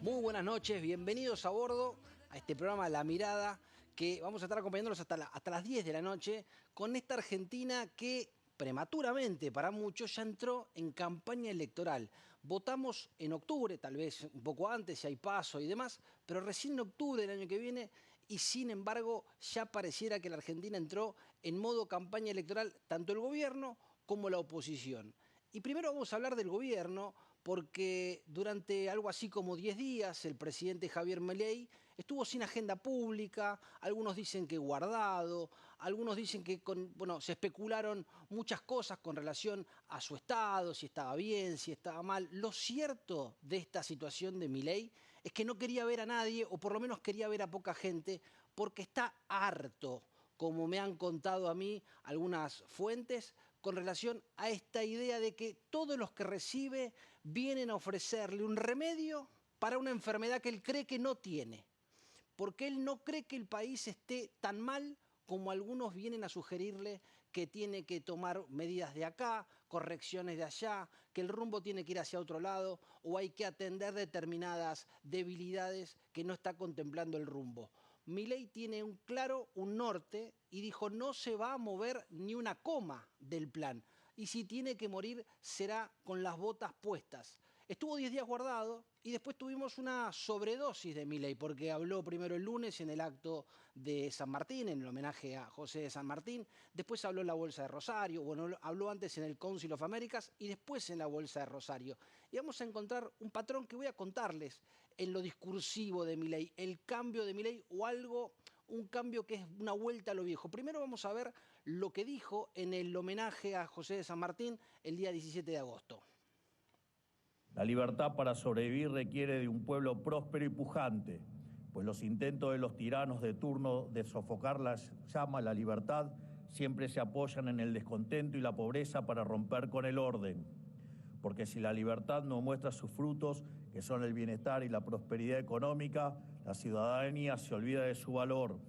Muy buenas noches, bienvenidos a bordo a este programa La Mirada, que vamos a estar acompañándolos hasta las 10 de la noche con esta Argentina que prematuramente para muchos ya entró en campaña electoral. Votamos en octubre, tal vez un poco antes si hay paso y demás, pero recién en octubre del año que viene y sin embargo ya pareciera que la Argentina entró en modo campaña electoral, tanto el gobierno como la oposición. Y primero vamos a hablar del gobierno, porque durante algo así como 10 días el presidente Javier Milei estuvo sin agenda pública, algunos dicen que guardado, algunos dicen que se especularon muchas cosas con relación a su estado, si estaba bien, si estaba mal. Lo cierto de esta situación de Milei es que no quería ver a nadie, o por lo menos quería ver a poca gente, porque está harto, como me han contado a mí algunas fuentes, con relación a esta idea de que todos los que recibe vienen a ofrecerle un remedio para una enfermedad que él cree que no tiene. Porque él no cree que el país esté tan mal como algunos vienen a sugerirle, que tiene que tomar medidas de acá, correcciones de allá, que el rumbo tiene que ir hacia otro lado o hay que atender determinadas debilidades que no está contemplando el rumbo. Milei tiene un norte y dijo no se va a mover ni una coma del plan. Y si tiene que morir será con las botas puestas. Estuvo 10 días guardado y después tuvimos una sobredosis de Milei, porque habló primero el lunes en el acto de San Martín, en el homenaje a José de San Martín, después habló en la Bolsa de Rosario, bueno, habló antes en el Council of Americas y después en la Bolsa de Rosario. Y vamos a encontrar un patrón que voy a contarles en lo discursivo de Milei, el cambio de Milei o algo, un cambio que es una vuelta a lo viejo. Primero vamos a ver lo que dijo en el homenaje a José de San Martín el día 17 de agosto. La libertad para sobrevivir requiere de un pueblo próspero y pujante, pues los intentos de los tiranos de turno de sofocar la llama, la libertad, siempre se apoyan en el descontento y la pobreza para romper con el orden. Porque si la libertad no muestra sus frutos, que son el bienestar y la prosperidad económica, la ciudadanía se olvida de su valor.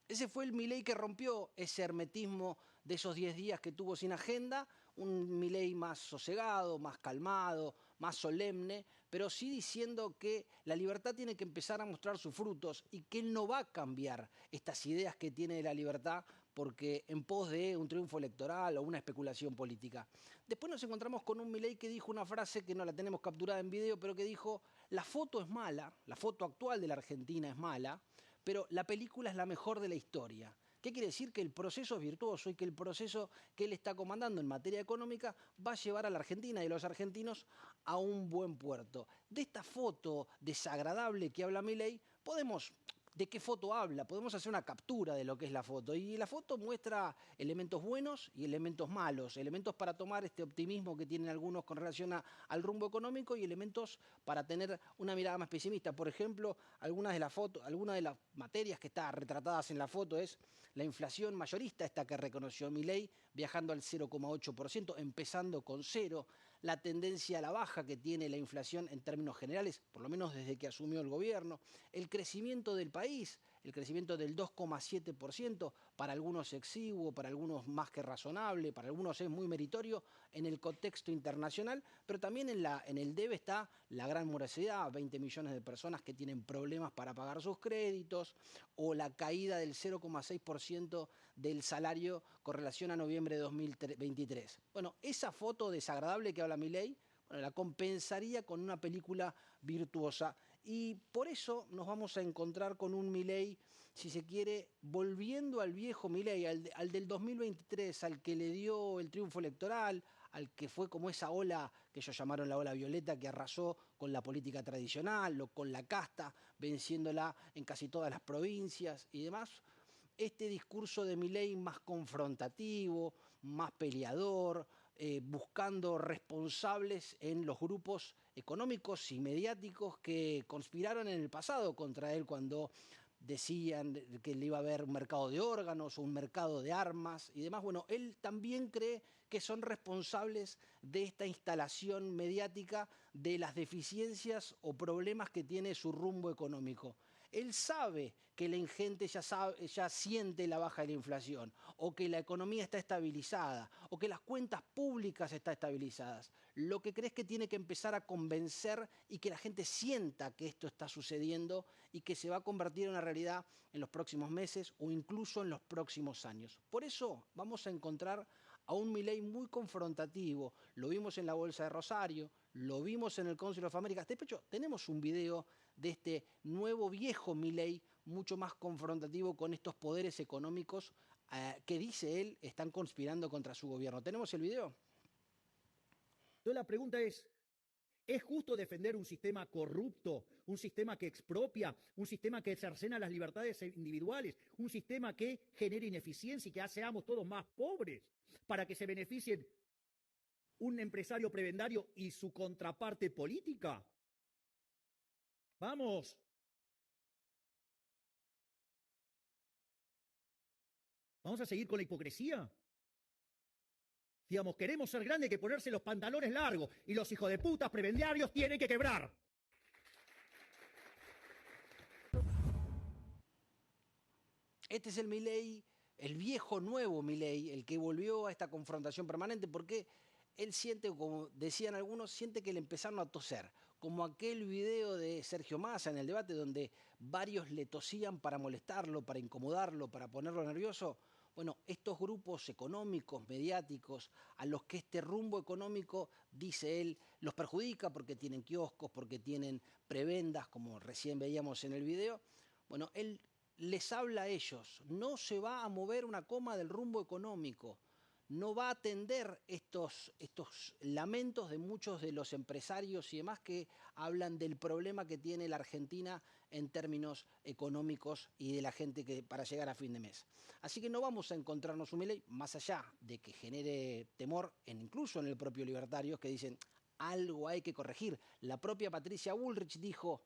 Ese fue el Milei que rompió ese hermetismo de esos 10 días que tuvo sin agenda, un Milei más sosegado, más calmado, más solemne, pero sí diciendo que la libertad tiene que empezar a mostrar sus frutos y que él no va a cambiar estas ideas que tiene de la libertad porque en pos de un triunfo electoral o una especulación política. Después nos encontramos con un Milei que dijo una frase que no la tenemos capturada en video, pero que dijo, la foto es mala, la foto actual de la Argentina es mala, pero la película es la mejor de la historia. ¿Qué quiere decir? Que el proceso es virtuoso y que el proceso que él está comandando en materia económica va a llevar a la Argentina y a los argentinos a un buen puerto. De esta foto desagradable que habla Milei, ¿de qué foto habla? Podemos hacer una captura de lo que es la foto. Y la foto muestra elementos buenos y elementos malos. Elementos para tomar este optimismo que tienen algunos con relación al rumbo económico y elementos para tener una mirada más pesimista. Por ejemplo, algunas de las materias que están retratadas en la foto es la inflación mayorista, esta que reconoció Milei, viajando al 0,8%, empezando con cero. La tendencia a la baja que tiene la inflación en términos generales, por lo menos desde que asumió el gobierno. El crecimiento del país, el crecimiento del 2,7%, para algunos exiguo, para algunos más que razonable, para algunos es muy meritorio en el contexto internacional, pero también en el debe está la gran morosidad, 20 millones de personas que tienen problemas para pagar sus créditos, o la caída del 0,6% del salario con relación a noviembre de 2023. Bueno, esa foto desagradable que habla Milei, bueno, la compensaría con una película virtuosa. Y por eso nos vamos a encontrar con un Milei, si se quiere, volviendo al viejo Milei, al del 2023, al que le dio el triunfo electoral, al que fue como esa ola que ellos llamaron la ola violeta, que arrasó con la política tradicional o con la casta, venciéndola en casi todas las provincias y demás. Este discurso de Milei más confrontativo, más peleador, buscando responsables en los grupos económicos y mediáticos que conspiraron en el pasado contra él cuando decían que le iba a haber un mercado de órganos o un mercado de armas y demás. Bueno, él también cree que son responsables de esta instalación mediática de las deficiencias o problemas que tiene su rumbo económico. Él sabe que la gente ya siente la baja de la inflación, o que la economía está estabilizada, o que las cuentas públicas están estabilizadas. Lo que cree es que tiene que empezar a convencer y que la gente sienta que esto está sucediendo y que se va a convertir en una realidad en los próximos meses o incluso en los próximos años. Por eso vamos a encontrar a un Milei muy confrontativo. Lo vimos en la Bolsa de Rosario, lo vimos en el Council of America. De hecho, tenemos un video de este nuevo viejo Milei, mucho más confrontativo con estos poderes económicos que, dice él, están conspirando contra su gobierno. ¿Tenemos el video? Entonces la pregunta ¿es justo defender un sistema corrupto, un sistema que expropia, un sistema que cercena las libertades individuales, un sistema que genera ineficiencia y que seamos todos más pobres para que se beneficien un empresario prebendario y su contraparte política? Vamos. ¿Vamos a seguir con la hipocresía? Digamos, queremos ser grandes, hay que ponerse los pantalones largos y los hijos de putas prebendiarios tienen que quebrar. Este es el Milei, el viejo nuevo Milei, el que volvió a esta confrontación permanente, porque él siente, como decían algunos, siente que le empezaron a toser, como aquel video de Sergio Massa en el debate donde varios le tosían para molestarlo, para incomodarlo, para ponerlo nervioso. Bueno, estos grupos económicos, mediáticos, a los que este rumbo económico, dice él, los perjudica porque tienen kioscos, porque tienen prebendas, como recién veíamos en el video, bueno, él les habla a ellos, no se va a mover una coma del rumbo económico, no va a atender estos lamentos de muchos de los empresarios y demás que hablan del problema que tiene la Argentina en términos económicos y de la gente que para llegar a fin de mes. Así que no vamos a encontrarnos un Milei, más allá de que genere temor, incluso en el propio Libertarios, que dicen algo hay que corregir. La propia Patricia Bullrich dijo,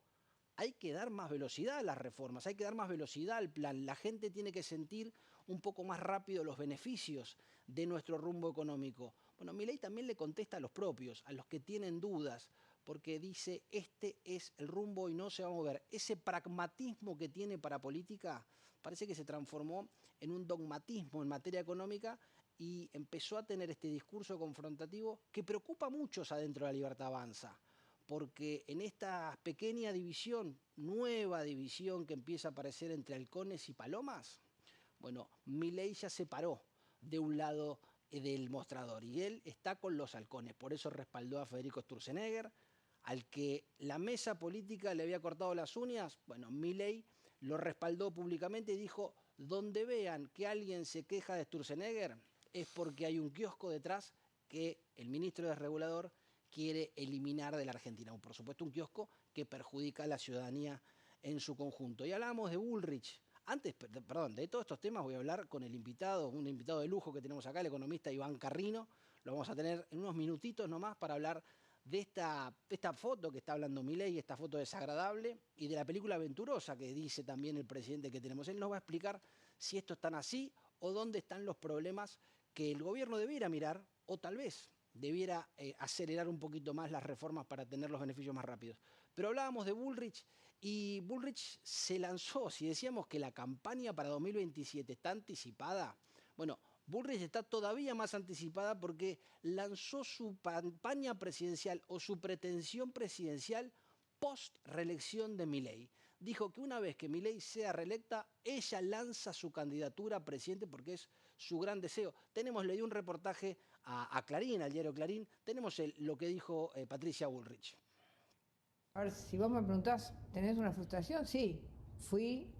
hay que dar más velocidad a las reformas, hay que dar más velocidad al plan. La gente tiene que sentir un poco más rápido los beneficios de nuestro rumbo económico. Bueno, Milei también le contesta a los propios, a los que tienen dudas, porque dice, este es el rumbo y no se va a mover. Ese pragmatismo que tiene para política parece que se transformó en un dogmatismo en materia económica y empezó a tener este discurso confrontativo que preocupa a muchos adentro de la Libertad Avanza, porque en esta pequeña división, nueva división que empieza a aparecer entre halcones y palomas, bueno, Milei ya se paró de un lado del mostrador y él está con los halcones, por eso respaldó a Federico Sturzenegger, al que la mesa política le había cortado las uñas. Bueno, Milei lo respaldó públicamente y dijo, donde vean que alguien se queja de Sturzenegger es porque hay un kiosco detrás que el ministro desregulador quiere eliminar de la Argentina. Por supuesto, un kiosco que perjudica a la ciudadanía en su conjunto. Y hablamos de Bullrich. Antes, perdón, de todos estos temas voy a hablar con el invitado, un invitado de lujo que tenemos acá, el economista Iván Carrino. Lo vamos a tener en unos minutitos nomás para hablar de esta foto que está hablando Milei, esta foto desagradable, y de la película Venturosa que dice también el presidente que tenemos. Él nos va a explicar si esto están así o dónde están los problemas que el gobierno debiera mirar o tal vez debiera acelerar un poquito más las reformas para tener los beneficios más rápidos. Pero hablábamos de Bullrich y Bullrich se lanzó, si decíamos que la campaña para 2027 está anticipada, bueno, Bullrich está todavía más anticipada porque lanzó su campaña presidencial o su pretensión presidencial post-reelección de Milei. Dijo que una vez que Milei sea reelecta, ella lanza su candidatura a presidente porque es su gran deseo. Le di un reportaje a Clarín, al diario Clarín, tenemos lo que dijo Patricia Bullrich. A ver, si vos me preguntás, ¿tenés una frustración? Sí, fui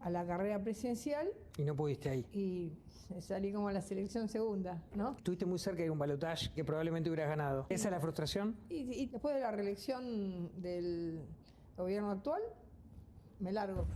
a la carrera presidencial. Y no pudiste ahí. Y salí como a la selección segunda, ¿no? Estuviste muy cerca de un balotaje que probablemente hubieras ganado. ¿Esa es la frustración? Y después de la reelección del gobierno actual, me largo.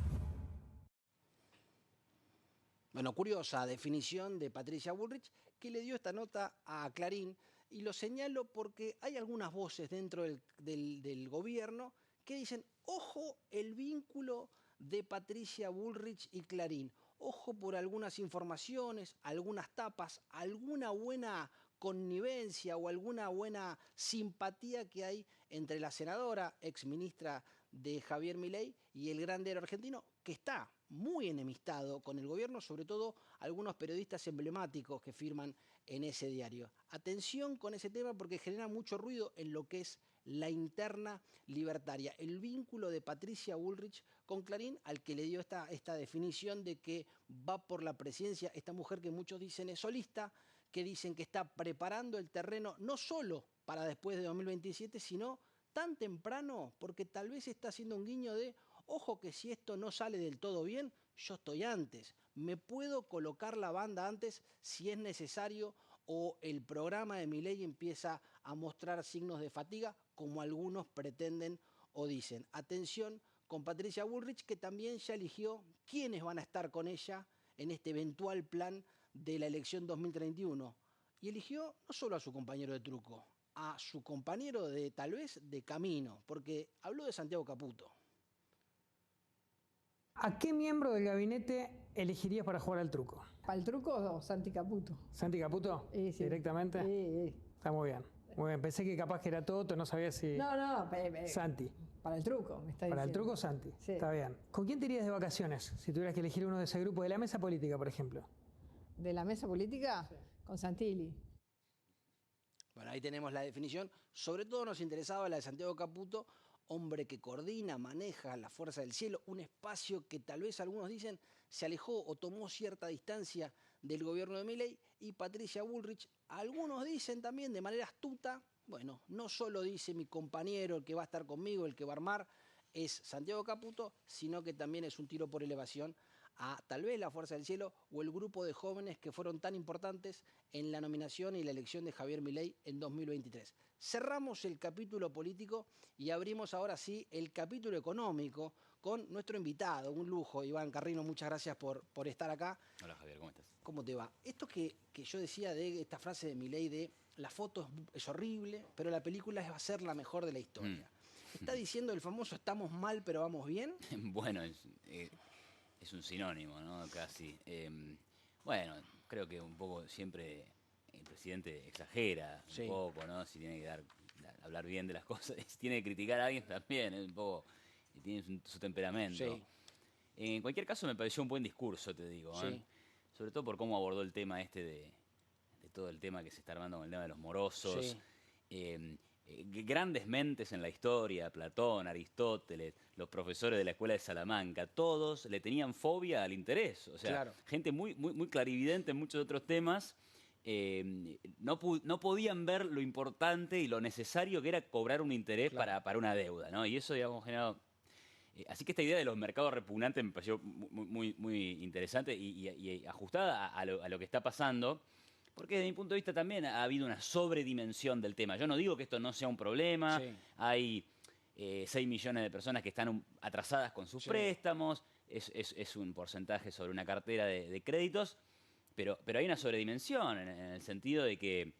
Bueno, curiosa definición de Patricia Bullrich que le dio esta nota a Clarín, y lo señalo porque hay algunas voces dentro del gobierno que dicen, ojo el vínculo de Patricia Bullrich y Clarín, ojo por algunas informaciones, algunas tapas, alguna buena connivencia o alguna buena simpatía que hay entre la senadora, exministra de Javier Milei y el gran diario argentino, que está muy enemistado con el gobierno, sobre todo algunos periodistas emblemáticos que firman en ese diario. Atención con ese tema porque genera mucho ruido en lo que es la interna libertaria. El vínculo de Patricia Bullrich con Clarín, al que le dio esta definición de que va por la presidencia, esta mujer que muchos dicen es solista, que dicen que está preparando el terreno no solo para después de 2027, sino tan temprano, porque tal vez está haciendo un guiño de, ojo que si esto no sale del todo bien, yo estoy antes, me puedo colocar la banda antes si es necesario, o el programa de Milei empieza a mostrar signos de fatiga, como algunos pretenden o dicen. Atención con Patricia Bullrich, que también ya eligió quiénes van a estar con ella en este eventual plan de la elección 2031. Y eligió no solo a su compañero de truco, a su compañero de, tal vez, de camino, porque habló de Santiago Caputo. ¿A qué miembro del gabinete elegirías para jugar al truco? ¿Para el truco o Santi Caputo? ¿Santi Caputo? Sí. ¿Directamente? Sí. Está muy bien. Muy bien. Pensé que capaz que era Toto, no sabía si... No, Santi. Para el truco, me está diciendo. Para el truco, Santi. Sí. Está bien. ¿Con quién te irías de vacaciones si tuvieras que elegir uno de ese grupo de la mesa política, por ejemplo? ¿De la mesa política? Sí. Con Santilli. Bueno, ahí tenemos la definición. Sobre todo nos interesaba la de Santiago Caputo, hombre que coordina, maneja la fuerza del cielo, un espacio que tal vez algunos dicen se alejó o tomó cierta distancia del gobierno de Milei, y Patricia Bullrich, algunos dicen también de manera astuta, bueno, no solo dice mi compañero, el que va a estar conmigo, el que va a armar, es Santiago Caputo, sino que también es un tiro por elevación a tal vez la Fuerza del Cielo o el grupo de jóvenes que fueron tan importantes en la nominación y la elección de Javier Milei en 2023. Cerramos el capítulo político y abrimos ahora sí el capítulo económico con nuestro invitado, un lujo, Iván Carrino, muchas gracias por estar acá. Hola Javier, ¿cómo estás? ¿Cómo te va? Esto que yo decía de esta frase de Milei de la foto es horrible, pero la película va a ser la mejor de la historia. ¿Está diciendo el famoso estamos mal pero vamos bien? Bueno, es un sinónimo, ¿no? Casi. Bueno, creo que un poco siempre el presidente exagera un poco, ¿no? Si tiene que hablar bien de las cosas, si tiene que criticar a alguien también, es un poco, tiene su temperamento. Sí. En cualquier caso me pareció un buen discurso, te digo, ¿eh? Sí. Sobre todo por cómo abordó el tema de todo el tema que se está armando con el tema de los morosos. Sí. Grandes mentes en la historia, Platón, Aristóteles, los profesores de la escuela de Salamanca, todos le tenían fobia al interés. O sea, Claro. gente muy clarividente en muchos otros temas, no podían ver lo importante y lo necesario que era cobrar un interés para una deuda, ¿no? Y eso, digamos, generado... así que esta idea de los mercados repugnantes me pareció muy interesante y ajustada a lo que está pasando. Porque desde mi punto de vista también ha habido una sobredimensión del tema. Yo no digo que esto no sea un problema. Sí. Hay 6 millones de personas que están atrasadas con sus préstamos. Es un porcentaje sobre una cartera de créditos. Pero hay una sobredimensión en el sentido de que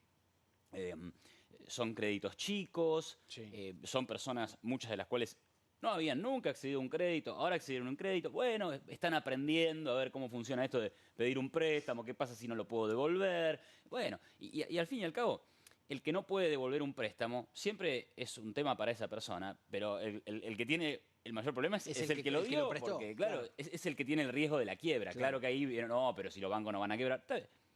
son créditos chicos. Son personas, muchas de las cuales no habían nunca accedido a un crédito, ahora accedieron a un crédito. Bueno, están aprendiendo a ver cómo funciona esto de pedir un préstamo, qué pasa si no lo puedo devolver. Bueno, y al fin y al cabo, el que no puede devolver un préstamo siempre es un tema para esa persona, pero el que tiene el mayor problema es el que lo dio, prestó, porque claro. Es el que tiene el riesgo de la quiebra. Claro que ahí, no, pero si los bancos no van a quebrar...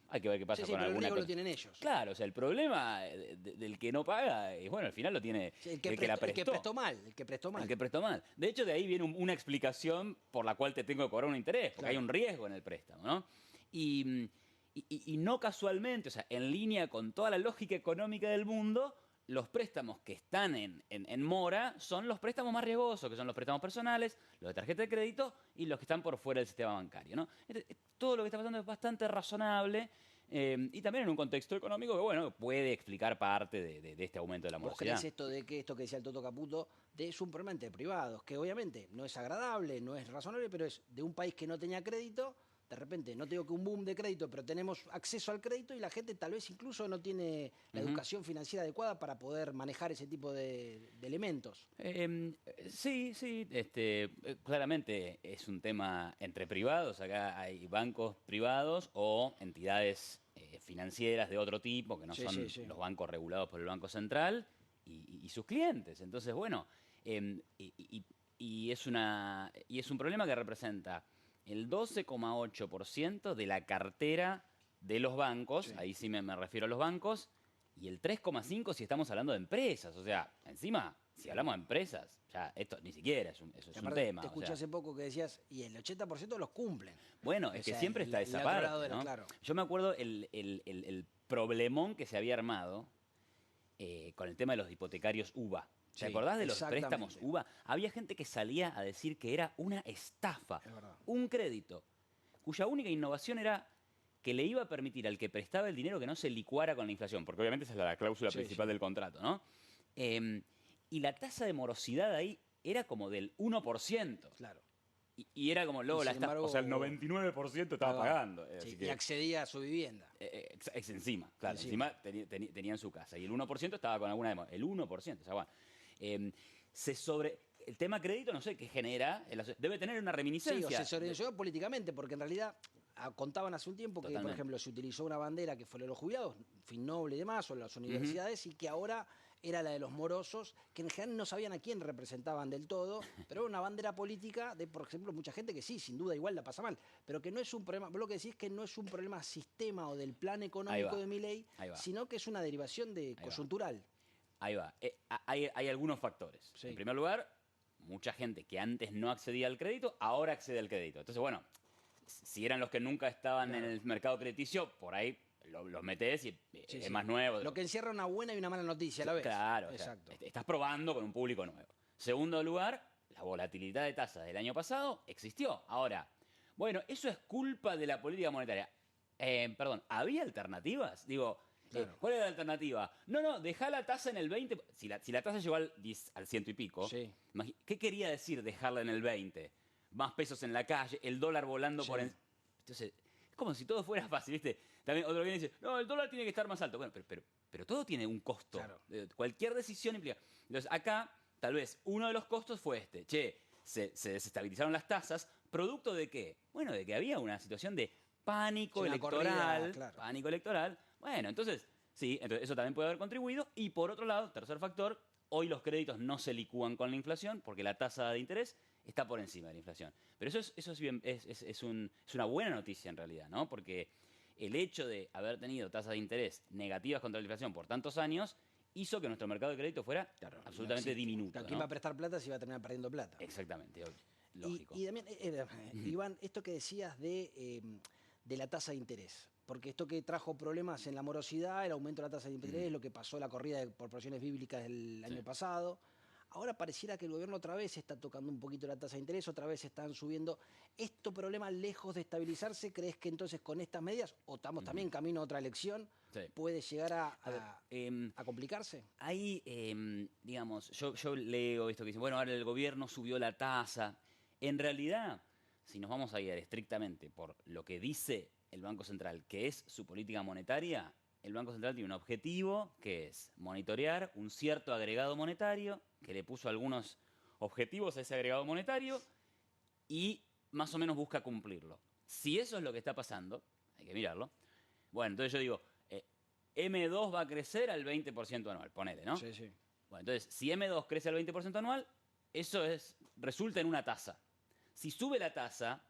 Hay que ver qué pasa con pero alguna... el riesgo lo tienen ellos. Claro, o sea, el problema del que no paga es, bueno, al final lo tiene el que la prestó. El que prestó mal. El que prestó mal. De hecho, de ahí viene una explicación por la cual te tengo que cobrar un interés, porque hay un riesgo en el préstamo, ¿no? Y no casualmente, o sea, en línea con toda la lógica económica del mundo, los préstamos que están en mora son los préstamos más riesgosos, que son los préstamos personales, los de tarjeta de crédito y los que están por fuera del sistema bancario, ¿no? Entonces, todo lo que está pasando es bastante razonable y también en un contexto económico que, bueno, puede explicar parte de este aumento de la morosidad. ¿Vos crees esto que decía el Toto Caputo, es un problema entre privados, que obviamente no es agradable, no es razonable, pero es de un país que no tenía crédito? De repente, no tengo que un boom de crédito, pero tenemos acceso al crédito y la gente tal vez incluso no tiene la educación financiera adecuada para poder manejar ese tipo de elementos. Sí, claramente es un tema entre privados. Acá hay bancos privados o entidades financieras de otro tipo, que no son los bancos regulados por el Banco Central y sus clientes. Entonces, bueno, y es un problema que representa el 12,8% de la cartera de los bancos, ahí sí me refiero a los bancos, y el 3,5% si estamos hablando de empresas. O sea, encima, si hablamos de empresas, ya esto ni siquiera es un tema. Te escuché hace poco que decías, y el 80% los cumplen. Bueno, es que siempre está esa parte, ¿no? Claro. Yo me acuerdo el problemón que se había armado con el tema de los hipotecarios UVA. ¿Te acordás de los préstamos UVA? Había gente que salía a decir que era una estafa, un crédito, cuya única innovación era que le iba a permitir al que prestaba el dinero que no se licuara con la inflación, porque obviamente esa es la cláusula principal del contrato, ¿no? Y la tasa de morosidad ahí era como del 1%. Claro. Y era como luego o sea, el 99% estaba pagando. Sí, y accedía a su vivienda. Encima, claro. Encima tenían su casa. Y el 1% estaba con alguna demora. El 1%, o sea, bueno. El tema crédito, no sé, ¿qué genera? Debe tener una reminiscencia. Sí, o se sobrellevó políticamente, porque en realidad contaban hace un tiempo que, por ejemplo, se utilizó una bandera que fue la de los jubilados, fin noble y demás, o las universidades, y que ahora era la de los morosos, que en general no sabían a quién representaban del todo, pero era una bandera política de, por ejemplo, mucha gente que sí, sin duda igual la pasa mal, pero que no es un problema, vos lo que decís es que no es un problema sistema o del plan económico de Milei, sino que es una derivación coyuntural. Ahí va. Hay algunos factores. En primer lugar, mucha gente que antes no accedía al crédito, ahora accede al crédito. Entonces, bueno, si eran los que nunca estaban en el mercado crediticio, por ahí los metés y es más nuevo. Lo que encierra una buena y una mala noticia a la vez. Claro, exacto. O sea, estás probando con un público nuevo. Segundo lugar, la volatilidad de tasas del año pasado existió. Ahora, bueno, eso es culpa de la política monetaria. Perdón, ¿había alternativas? Digo, ¿cuál era la alternativa? No, dejá la tasa en el 20. Si la tasa llegó al 100 y pico, ¿qué quería decir dejarla en el 20? Más pesos en la calle, el dólar volando por encima. Entonces, es como si todo fuera fácil, ¿viste? También otro que dice, no, el dólar tiene que estar más alto. Bueno, pero todo tiene un costo. Claro. Cualquier decisión implica. Entonces, acá, tal vez, uno de los costos fue se desestabilizaron las tasas, ¿producto de qué? Bueno, de que había una situación de pánico electoral. Pánico electoral. Bueno, entonces eso también puede haber contribuido. Y por otro lado, tercer factor, hoy los créditos no se licúan con la inflación porque la tasa de interés está por encima de la inflación. Pero eso es una buena noticia en realidad, ¿no? Porque el hecho de haber tenido tasas de interés negativas contra la inflación por tantos años hizo que nuestro mercado de crédito fuera absolutamente diminuto. ¿Quién va a prestar plata si va a terminar perdiendo plata? Exactamente, lógico. Y también, Iván, esto que decías de la tasa de interés, porque esto que trajo problemas en la morosidad, el aumento de la tasa de interés, lo que pasó la corrida por porciones bíblicas del año pasado. Ahora pareciera que el gobierno otra vez está tocando un poquito la tasa de interés, otra vez están subiendo. ¿Estos problemas lejos de estabilizarse, crees que entonces con estas medidas, o estamos también camino a otra elección, puede llegar a complicarse? Ahí, digamos, yo leo esto que dice, bueno, ahora el gobierno subió la tasa. En realidad, si nos vamos a guiar estrictamente por lo que dice el Banco Central, que es su política monetaria, el Banco Central tiene un objetivo que es monitorear un cierto agregado monetario, que le puso algunos objetivos a ese agregado monetario y más o menos busca cumplirlo. Si eso es lo que está pasando, hay que mirarlo. Bueno, entonces yo digo, M2 va a crecer al 20% anual, ponele, ¿no? Sí. Bueno, entonces, si M2 crece al 20% anual, eso resulta en una tasa. Si sube la tasa,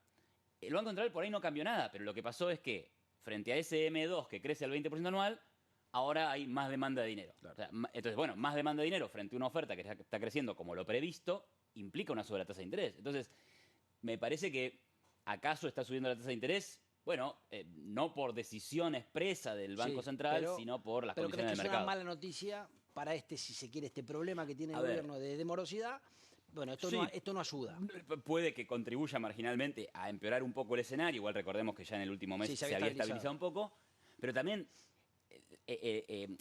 el Banco Central por ahí no cambió nada, pero lo que pasó es que frente a ese M2 que crece al 20% anual, ahora hay más demanda de dinero. Claro. O sea, entonces, bueno, más demanda de dinero frente a una oferta que está creciendo como lo previsto, implica una sobre la tasa de interés. Entonces, me parece que acaso está subiendo la tasa de interés, bueno, no por decisión expresa del Banco Central, sino por las condiciones del mercado. ¿Pero crees que es una mala noticia para si se quiere, este problema que tiene el gobierno de morosidad? Bueno, esto no ayuda. Puede que contribuya marginalmente a empeorar un poco el escenario. Igual recordemos que ya en el último mes se había estabilizado un poco. Pero también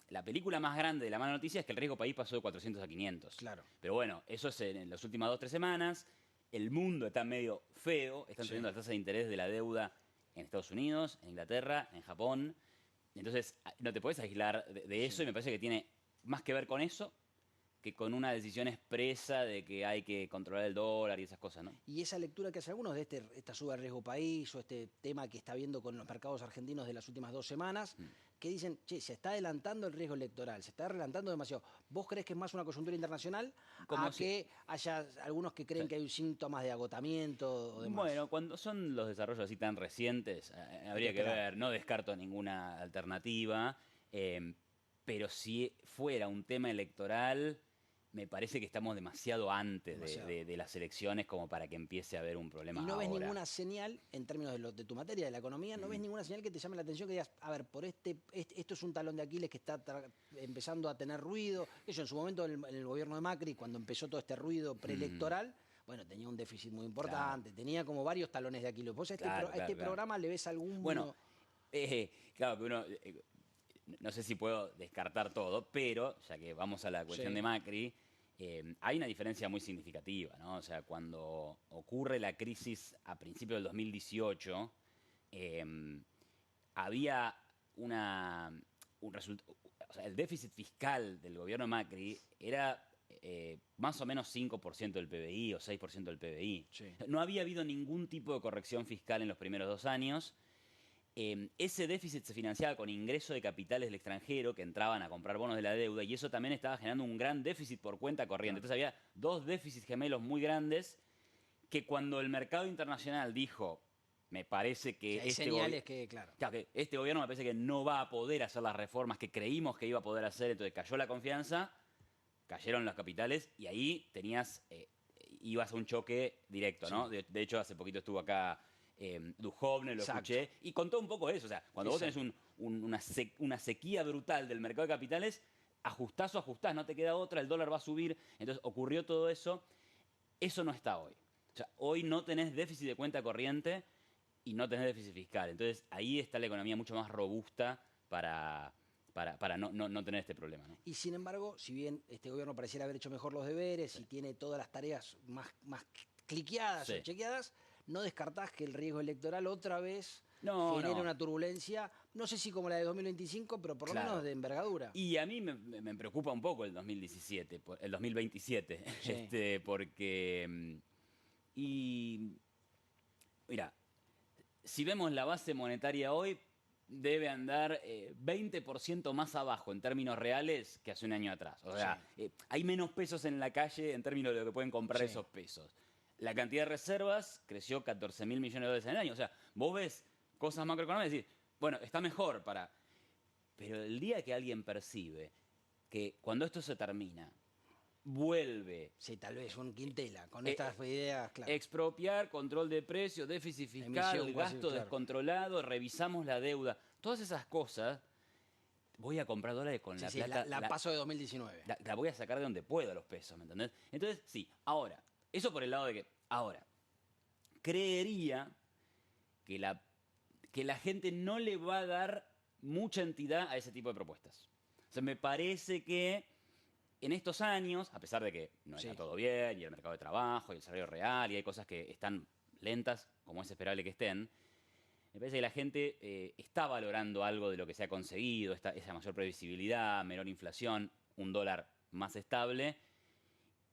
la película más grande de la mala noticia es que el riesgo país pasó de 400 a 500. Claro. Pero bueno, eso es en las últimas 2 o 3 semanas. El mundo está medio feo. Están subiendo las tasas de interés de la deuda en Estados Unidos, en Inglaterra, en Japón. Entonces, no te puedes aislar de eso y me parece que tiene más que ver con eso que con una decisión expresa de que hay que controlar el dólar y esas cosas, ¿no? Y esa lectura que hace algunos de esta suba de riesgo país o este tema que está viendo con los mercados argentinos de las últimas 2 semanas, que dicen, che, se está adelantando el riesgo electoral, se está adelantando demasiado. ¿Vos crees que es más una coyuntura internacional Como a si- que haya algunos que creen que hay síntomas de agotamiento o demás? Bueno, cuando son los desarrollos así tan recientes, habría que esperar. ver, no descarto ninguna alternativa, pero si fuera un tema electoral, me parece que estamos demasiado antes Demasiado. de las elecciones como para que empiece a haber un problema Y no ves ahora. ninguna señal, en términos de tu materia, de la economía, no ves ninguna señal que te llame la atención, que digas, a ver, por esto es un talón de Aquiles que está empezando a tener ruido. Eso en su momento, en el gobierno de Macri, cuando empezó todo este ruido preelectoral, bueno, tenía un déficit muy importante, tenía como varios talones de Aquiles. ¿Vos a este, Claro, a este claro. programa le ves algún... Bueno, claro que uno, no sé si puedo descartar todo, pero ya que vamos a la cuestión Sí. de Macri, hay una diferencia muy significativa, ¿no? O sea, cuando ocurre la crisis a principios del 2018, había un resultado, o sea, el déficit fiscal del gobierno de Macri era más o menos 5% del PBI o 6% del PBI. Sí. No había habido ningún tipo de corrección fiscal en los primeros 2 años. Ese déficit se financiaba con ingreso de capitales del extranjero que entraban a comprar bonos de la deuda y eso también estaba generando un gran déficit por cuenta corriente. Entonces había 2 déficits gemelos muy grandes que cuando el mercado internacional dijo, me parece que hay señales que, claro. Claro, que este gobierno me parece que no va a poder hacer las reformas que creímos que iba a poder hacer, entonces cayó la confianza, cayeron los capitales y ahí ibas a un choque directo, ¿no? De hecho, hace poquito estuvo acá Duhovne, lo Exacto. escuché, y contó un poco eso. O sea, cuando vos tenés una sequía brutal del mercado de capitales, ajustás o ajustás, no te queda otra, el dólar va a subir. Entonces ocurrió todo eso. Eso no está hoy. O sea, hoy no tenés déficit de cuenta corriente y no tenés déficit fiscal. Entonces ahí está la economía mucho más robusta para no tener este problema, ¿no? Y sin embargo, si bien este gobierno pareciera haber hecho mejor los deberes y tiene todas las tareas más cliqueadas Sí. o chequeadas, no descartás que el riesgo electoral otra vez No, genere no. una turbulencia, no sé si como la de 2025, pero por lo Claro. menos de envergadura. Y a mí me preocupa un poco el 2017, el 2027, Sí. porque... Y mira, si vemos la base monetaria hoy, debe andar 20% más abajo en términos reales que hace un año atrás. O sea, hay menos pesos en la calle en términos de lo que pueden comprar Sí. esos pesos. La cantidad de reservas creció 14.000 millones de dólares en el año. O sea, vos ves cosas macroeconómicas y decís, bueno, está mejor para... Pero el día que alguien percibe que cuando esto se termina, vuelve Sí, tal vez un Quintela, con estas ideas, claro. expropiar, control de precios, déficit fiscal, Emisión, el cuasi, gasto claro. descontrolado, revisamos la deuda, todas esas cosas, voy a comprar dólares con Sí, la sí, plata. la paso de 2019. La voy a sacar de donde puedo los pesos, ¿me entendés? Entonces, sí, ahora, eso por el lado de que, ahora, creería que la gente no le va a dar mucha entidad a ese tipo de propuestas. O sea, me parece que en estos años, a pesar de que no está Sí. todo bien, y el mercado de trabajo, y el salario real, y hay cosas que están lentas, como es esperable que estén, me parece que la gente está valorando algo de lo que se ha conseguido, esa mayor previsibilidad, menor inflación, un dólar más estable,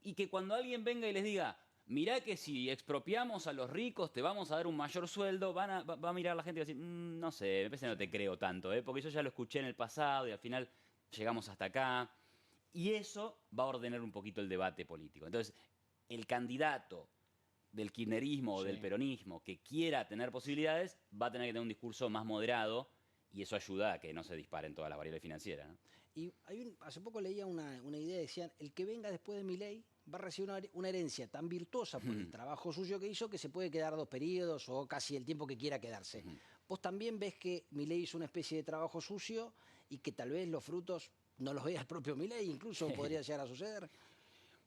y que cuando alguien venga y les diga, mirá que si expropiamos a los ricos te vamos a dar un mayor sueldo, va a mirar la gente y va a decir, no sé, me parece que no te creo tanto, porque yo ya lo escuché en el pasado y al final llegamos hasta acá. Y eso va a ordenar un poquito el debate político. Entonces, el candidato del kirchnerismo o del peronismo que quiera tener posibilidades va a tener que tener un discurso más moderado y eso ayuda a que no se disparen todas las variables financieras, ¿no? Y hace poco leía una idea, decían, el que venga después de Milei va a recibir una herencia tan virtuosa por el trabajo suyo que hizo que se puede quedar 2 periodos o casi el tiempo que quiera quedarse. ¿Vos también ves que Milei hizo una especie de trabajo sucio y que tal vez los frutos no los vea el propio Milei, incluso podría llegar a suceder?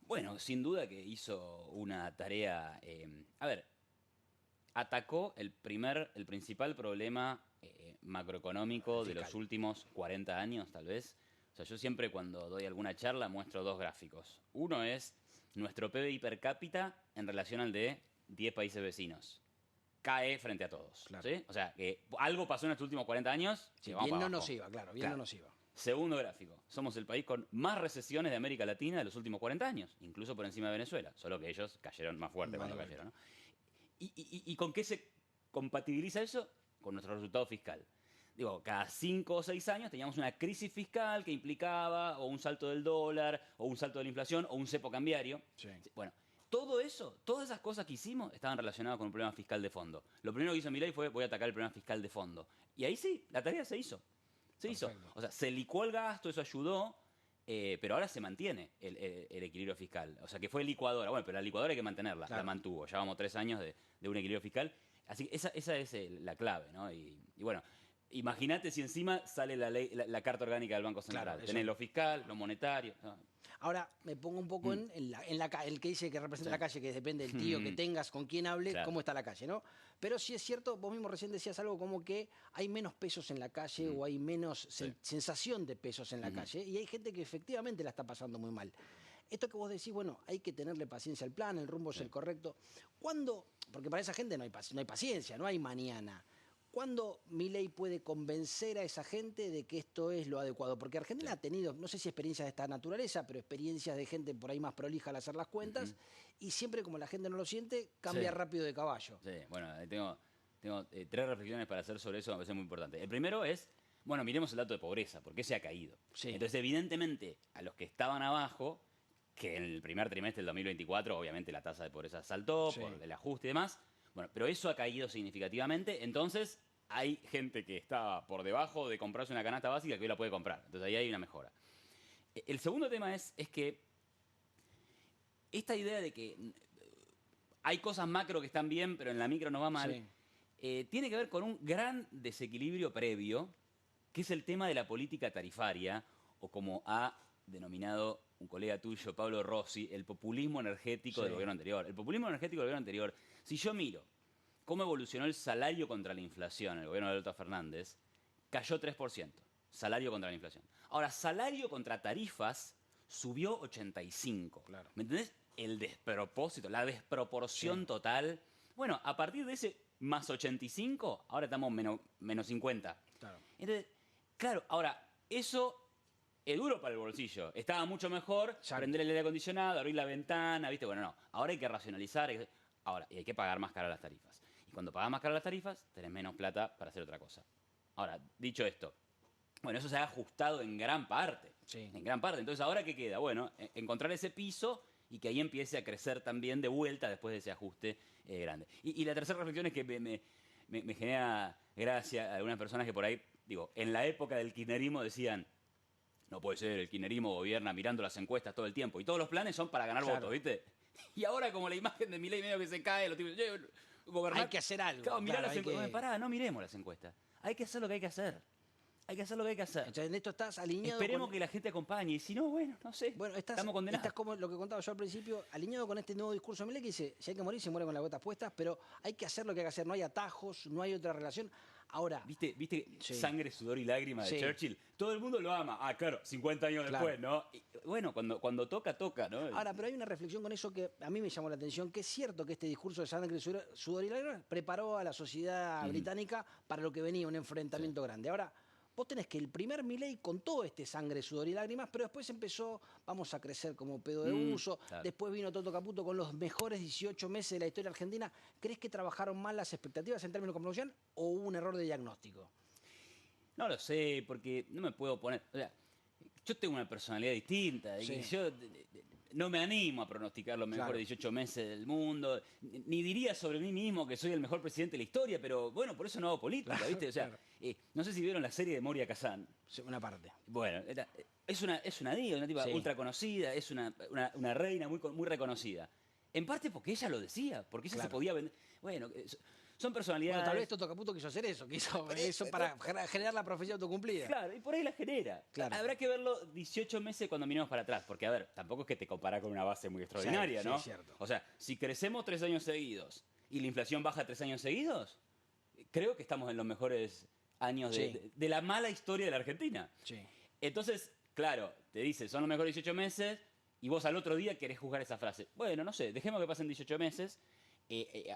Bueno, sin duda que hizo una tarea... a ver, atacó el principal problema macroeconómico de los últimos 40 años, tal vez. O sea, yo siempre cuando doy alguna charla muestro 2 gráficos. Uno es nuestro PBI per cápita en relación al de 10 países vecinos. Cae frente a todos. Claro. ¿Sí? O sea, que algo pasó en estos últimos 40 años. Sí, que vamos bien para no abajo. nos iba, claro, bien Claro. no nos iba. Segundo gráfico. Somos el país con más recesiones de América Latina de los últimos 40 años, incluso por encima de Venezuela, solo que ellos cayeron más fuerte cuando cayeron, ¿no? ¿Y con qué se compatibiliza eso? Con nuestro resultado fiscal. digo, cada 5 o 6 años teníamos una crisis fiscal que implicaba o un salto del dólar, o un salto de la inflación, o un cepo cambiario. Sí. Bueno, todo eso, todas esas cosas que hicimos estaban relacionadas con un problema fiscal de fondo. Lo primero que hizo Milei fue voy a atacar el problema fiscal de fondo. Y ahí sí, la tarea se hizo. Se hizo. O sea, se licuó el gasto, eso ayudó, pero ahora se mantiene el equilibrio fiscal. O sea, que fue licuadora. Bueno, pero la licuadora hay que mantenerla, la mantuvo. Llevamos 3 años de un equilibrio fiscal. Así que esa es la clave, ¿no? Y bueno, imagínate si encima sale la Carta Orgánica del Banco Central. Claro, Tenés lo fiscal, lo monetario. ¿No? Ahora me pongo un poco el que dice que representa la calle, que depende del tío que tengas, con quién hable, Claro. cómo está la calle, ¿no? Pero sí es cierto, vos mismo recién decías algo como que hay menos pesos en la calle o hay menos sensación de pesos en la calle y hay gente que efectivamente la está pasando muy mal. Esto que vos decís, bueno, hay que tenerle paciencia al plan, el rumbo es el correcto. ¿Cuándo? Porque para esa gente no hay paciencia, no hay mañana. ¿Cuándo Milei puede convencer a esa gente de que esto es lo adecuado? Porque Argentina ha tenido, no sé si experiencias de esta naturaleza, pero experiencias de gente por ahí más prolija al hacer las cuentas, y siempre como la gente no lo siente, cambia rápido de caballo. Sí, bueno, tengo 3 reflexiones para hacer sobre eso, me parece muy importante. El primero es, bueno, miremos el dato de pobreza, porque se ha caído. Sí. Entonces, evidentemente, a los que estaban abajo, que en el primer trimestre del 2024, obviamente la tasa de pobreza saltó por el ajuste y demás, bueno, pero eso ha caído significativamente, entonces hay gente que estaba por debajo de comprarse una canasta básica que hoy la puede comprar. Entonces ahí hay una mejora. El segundo tema es que esta idea de que hay cosas macro que están bien, pero en la micro no va mal, tiene que ver con un gran desequilibrio previo, que es el tema de la política tarifaria, o como ha denominado un colega tuyo, Pablo Rossi, el populismo energético del gobierno anterior. El populismo energético del gobierno anterior, si yo miro cómo evolucionó el salario contra la inflación en el gobierno de Alberto Fernández, cayó 3%, salario contra la inflación. Ahora, salario contra tarifas subió 85%. Claro. ¿Me entendés? El despropósito, la desproporción total. Bueno, a partir de ese más 85, ahora estamos menos 50. Claro. Entonces, claro, ahora, eso es duro para el bolsillo. Estaba mucho mejor prender el aire acondicionado, abrir la ventana, ¿viste? Bueno, no. Ahora hay que racionalizar. Ahora, y hay que pagar más caro las tarifas. Y cuando pagas más caro las tarifas, tenés menos plata para hacer otra cosa. Ahora, dicho esto, bueno, eso se ha ajustado en gran parte. Sí. En gran parte. Entonces, ¿ahora qué queda? Bueno, encontrar ese piso y que ahí empiece a crecer también de vuelta después de ese ajuste grande. Y la tercera reflexión es que me genera gracia a algunas personas que por ahí, digo, en la época del kirchnerismo decían, no puede ser, el kirchnerismo gobierna mirando las encuestas todo el tiempo y todos los planes son para ganar votos, ¿viste? Y ahora como la imagen de Milei medio que se cae, los tipos, gobernar. Hay que hacer algo. Claro, mirá Claro, las encuestas. Pará, no miremos las encuestas. Hay que hacer lo que hay que hacer. Hay que hacer lo que hay que hacer. Entonces, en esto estás alineado Esperemos con... que la gente acompañe. Y si no, bueno, no sé. Bueno, estamos condenados. Estás como lo que contaba yo al principio, alineado con este nuevo discurso de Milei que dice, si hay que morir, se muere con las botas puestas, pero hay que hacer lo que hay que hacer. No hay atajos, no hay otra relación. Ahora... ¿Viste Sí. Sangre, Sudor y Lágrimas de Sí. Churchill? Todo el mundo lo ama. Ah, claro, 50 años Claro. después, ¿no? Y, bueno, cuando toca, ¿no? Ahora, pero hay una reflexión con eso que a mí me llamó la atención, que es cierto que este discurso de sangre, sudor y lágrimas preparó a la sociedad británica para lo que venía, un enfrentamiento grande. Ahora, vos tenés que el primer Milei contó este sangre, sudor y lágrimas, pero después empezó, vamos a crecer como pedo de uso, claro. después vino Toto Caputo con los mejores 18 meses de la historia argentina. ¿Crees que trabajaron mal las expectativas en términos de comunicación o hubo un error de diagnóstico? No lo sé, porque no me puedo poner... O sea, yo tengo una personalidad distinta. Y yo no me animo a pronosticar los mejores 18 meses del mundo. Ni diría sobre mí mismo que soy el mejor presidente de la historia, pero bueno, por eso no hago política, ¿viste? O sea, no sé si vieron la serie de Moria Kazan. Sí, una parte. Bueno, es una diva, una tipa ultra conocida, es una reina muy reconocida. En parte porque ella lo decía, porque ella se podía vender. Bueno, son personalidades... Bueno, tal vez Toto Caputo quiso hacer eso, quiso eso para generar la profecía autocumplida. Claro, y por ahí la genera. Claro. Habrá que verlo 18 meses cuando miremos para atrás, porque a ver, tampoco es que te comparás con una base muy extraordinaria, Sí, ¿no? es cierto. O sea, si crecemos 3 años seguidos y la inflación baja 3 años seguidos, creo que estamos en los mejores años de la mala historia de la Argentina. Sí. Entonces, claro, te dice, son los mejores 18 meses, y vos al otro día querés juzgar esa frase. Bueno, no sé, dejemos que pasen 18 meses,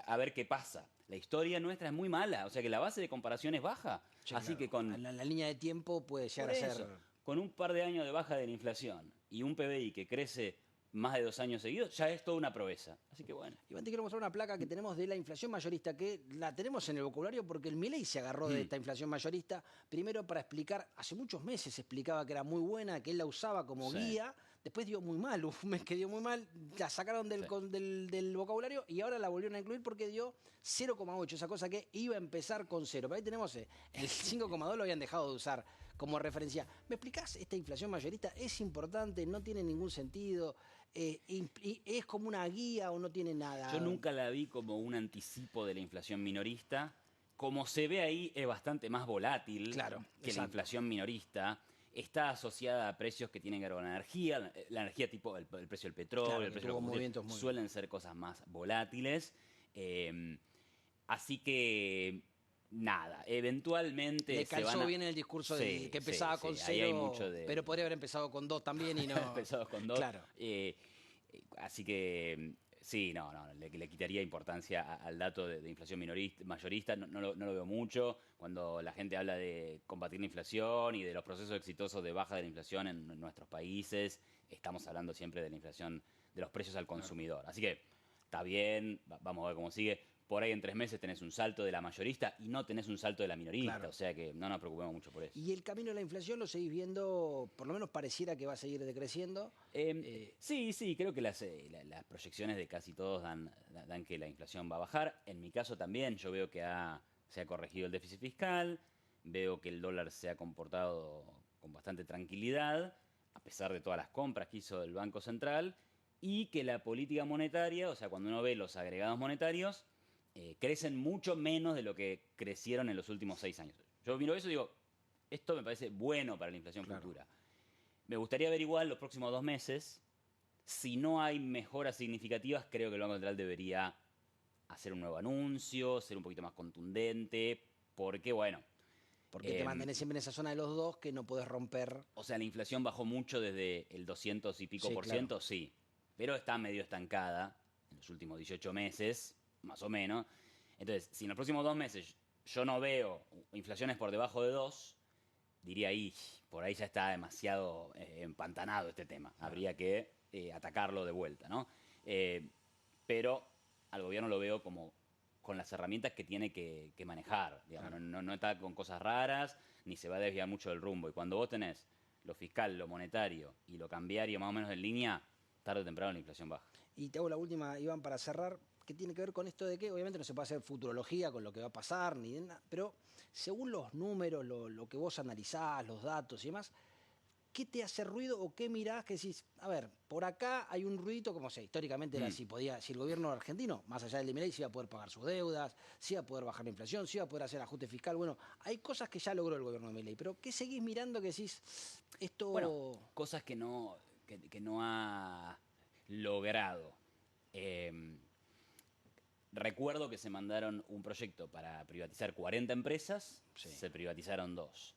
a ver qué pasa. La historia nuestra es muy mala, o sea que la base de comparación es baja. Sí, así claro. que con... La línea de tiempo puede llegar Por a ser... eso, con un par de años de baja de la inflación y un PBI que crece más de 2 años seguidos, ya es toda una proeza. Así que bueno. Iván, te quiero mostrar una placa que tenemos de la inflación mayorista, que la tenemos en el vocabulario porque el Milei se agarró de esta inflación mayorista, primero para explicar, hace muchos meses explicaba que era muy buena, que él la usaba como guía, después dio muy mal, un mes que dio muy mal, la sacaron del vocabulario y ahora la volvieron a incluir porque dio 0,8, esa cosa que iba a empezar con 0. Pero ahí tenemos el 5,2 lo habían dejado de usar como referencia. ¿Me explicás esta inflación mayorista? ¿Es importante? ¿No tiene ningún sentido? ¿Es como una guía o no tiene nada? Yo nunca la vi como un anticipo de la inflación minorista. Como se ve ahí, es bastante más volátil que la inflación minorista. Está asociada a precios que tienen que ver con la energía tipo el precio del petróleo, el precio de los combustibles, suelen ser cosas más volátiles. Así que, nada, eventualmente le calzó bien el discurso que empezaba con 0, pero podría haber empezado con 2 también y no. Empezado con 2. Claro. Así que, sí, no, le quitaría importancia al dato de inflación mayorista, no lo veo mucho. Cuando la gente habla de combatir la inflación y de los procesos exitosos de baja de la inflación en nuestros países, estamos hablando siempre de la inflación de los precios al consumidor. Así que está bien, vamos a ver cómo sigue. Por ahí en 3 meses tenés un salto de la mayorista y no tenés un salto de la minorista, o sea que no nos preocupemos mucho por eso. ¿Y el camino de la inflación lo seguís viendo, por lo menos pareciera que va a seguir decreciendo? Sí, creo que las proyecciones de casi todos dan que la inflación va a bajar. En mi caso también, yo veo que se ha corregido el déficit fiscal, veo que el dólar se ha comportado con bastante tranquilidad, a pesar de todas las compras que hizo el Banco Central, y que la política monetaria, o sea, cuando uno ve los agregados monetarios, crecen mucho menos de lo que crecieron en los últimos 6 años. Yo miro eso y digo, esto me parece bueno para la inflación futura. Me gustaría ver igual los próximos 2 meses. Si no hay mejoras significativas, creo que el Banco Central debería hacer un nuevo anuncio, ser un poquito más contundente, porque bueno... Porque te mantenés siempre en esa zona de los 2 que no podés romper. O sea, la inflación bajó mucho desde el 200 y pico por ciento, sí. Pero está medio estancada en los últimos 18 meses, más o menos. Entonces, si en los próximos 2 meses yo no veo inflaciones por debajo de 2, diría ahí, por ahí ya está demasiado empantanado este tema. Habría que atacarlo de vuelta, ¿no? Pero al gobierno lo veo como con las herramientas que tiene que manejar. Digamos. No está con cosas raras, ni se va a desviar mucho del rumbo. Y cuando vos tenés lo fiscal, lo monetario y lo cambiario más o menos en línea, tarde o temprano la inflación baja. Y te hago la última, Iván, para cerrar, que tiene que ver con esto de que obviamente no se puede hacer futurología con lo que va a pasar, pero según los números, lo que vos analizás, los datos y demás, ¿qué te hace ruido o qué mirás que decís, a ver, por acá hay un ruidito, como sea, históricamente era si el gobierno argentino, más allá del Milei, si iba a poder pagar sus deudas, si iba a poder bajar la inflación, si iba a poder hacer ajuste fiscal? Bueno, hay cosas que ya logró el gobierno de Milei, pero ¿qué seguís mirando que decís, esto... Bueno, cosas que no ha logrado. Recuerdo que se mandaron un proyecto para privatizar 40 empresas, se privatizaron 2.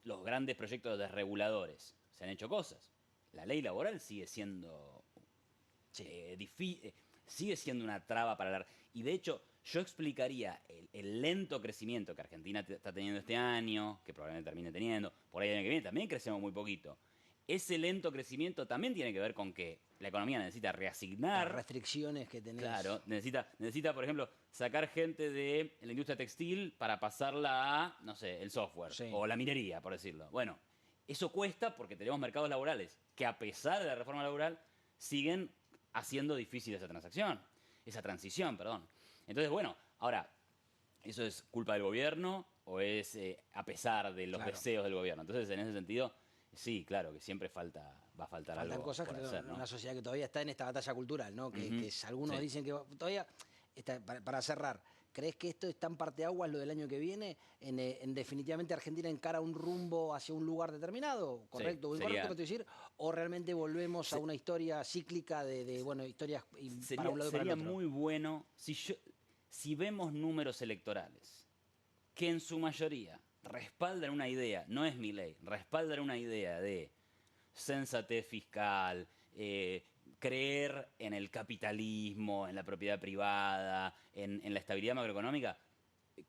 Los grandes proyectos desreguladores, se han hecho cosas. La ley laboral sigue siendo sigue siendo una traba para y de hecho yo explicaría el lento crecimiento que Argentina está teniendo este año, que probablemente termine teniendo, por ahí el año que viene también crecemos muy poquito. Ese lento crecimiento también tiene que ver con que la economía necesita reasignar. Las restricciones que tenés. Claro, necesita, por ejemplo, sacar gente de la industria textil para pasarla a, no sé, el software o la minería, por decirlo. Bueno, eso cuesta porque tenemos mercados laborales que a pesar de la reforma laboral siguen haciendo difícil esa transición, perdón. Entonces, bueno, ahora, ¿eso es culpa del gobierno o es a pesar de los deseos del gobierno? Entonces, en ese sentido... Sí, claro, que siempre va a faltar algo cosas por que hacer, ¿no? Una sociedad que todavía está en esta batalla cultural, ¿no? Que algunos dicen que todavía... Para cerrar, ¿crees que esto está en parteaguas lo del año que viene? En definitivamente Argentina encara un rumbo hacia un lugar determinado, ¿correcto o incorrecto? Decir, ¿o realmente volvemos a una historia cíclica de historias para un lado y para el otro? Sería muy bueno si vemos números electorales que en su mayoría respaldan una idea, no es Milei, respaldan una idea de sensatez fiscal, creer en el capitalismo, en la propiedad privada, en la estabilidad macroeconómica.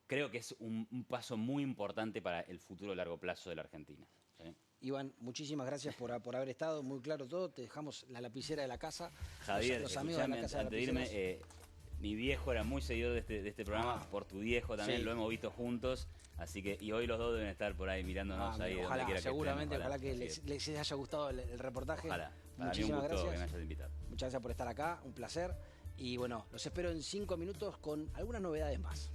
Creo que es un paso muy importante para el futuro a largo plazo de la Argentina. ¿Sí? Iván, muchísimas gracias por haber estado, muy claro todo. Te dejamos la lapicera de la casa. Javier, los amigos de la casa de antes de irme, mi viejo era muy seguidor de este programa, por tu viejo también, sí. Lo hemos visto juntos, así que, y hoy los dos deben estar por ahí mirándonos ahí ojalá, donde quiera que seguramente, estemos, ojalá que les haya gustado el reportaje. Ojalá. Para mí un Muchísimas gusto gracias. que me hayas invitado. Muchas gracias por estar acá, un placer. Y bueno, los espero en 5 minutos con algunas novedades más.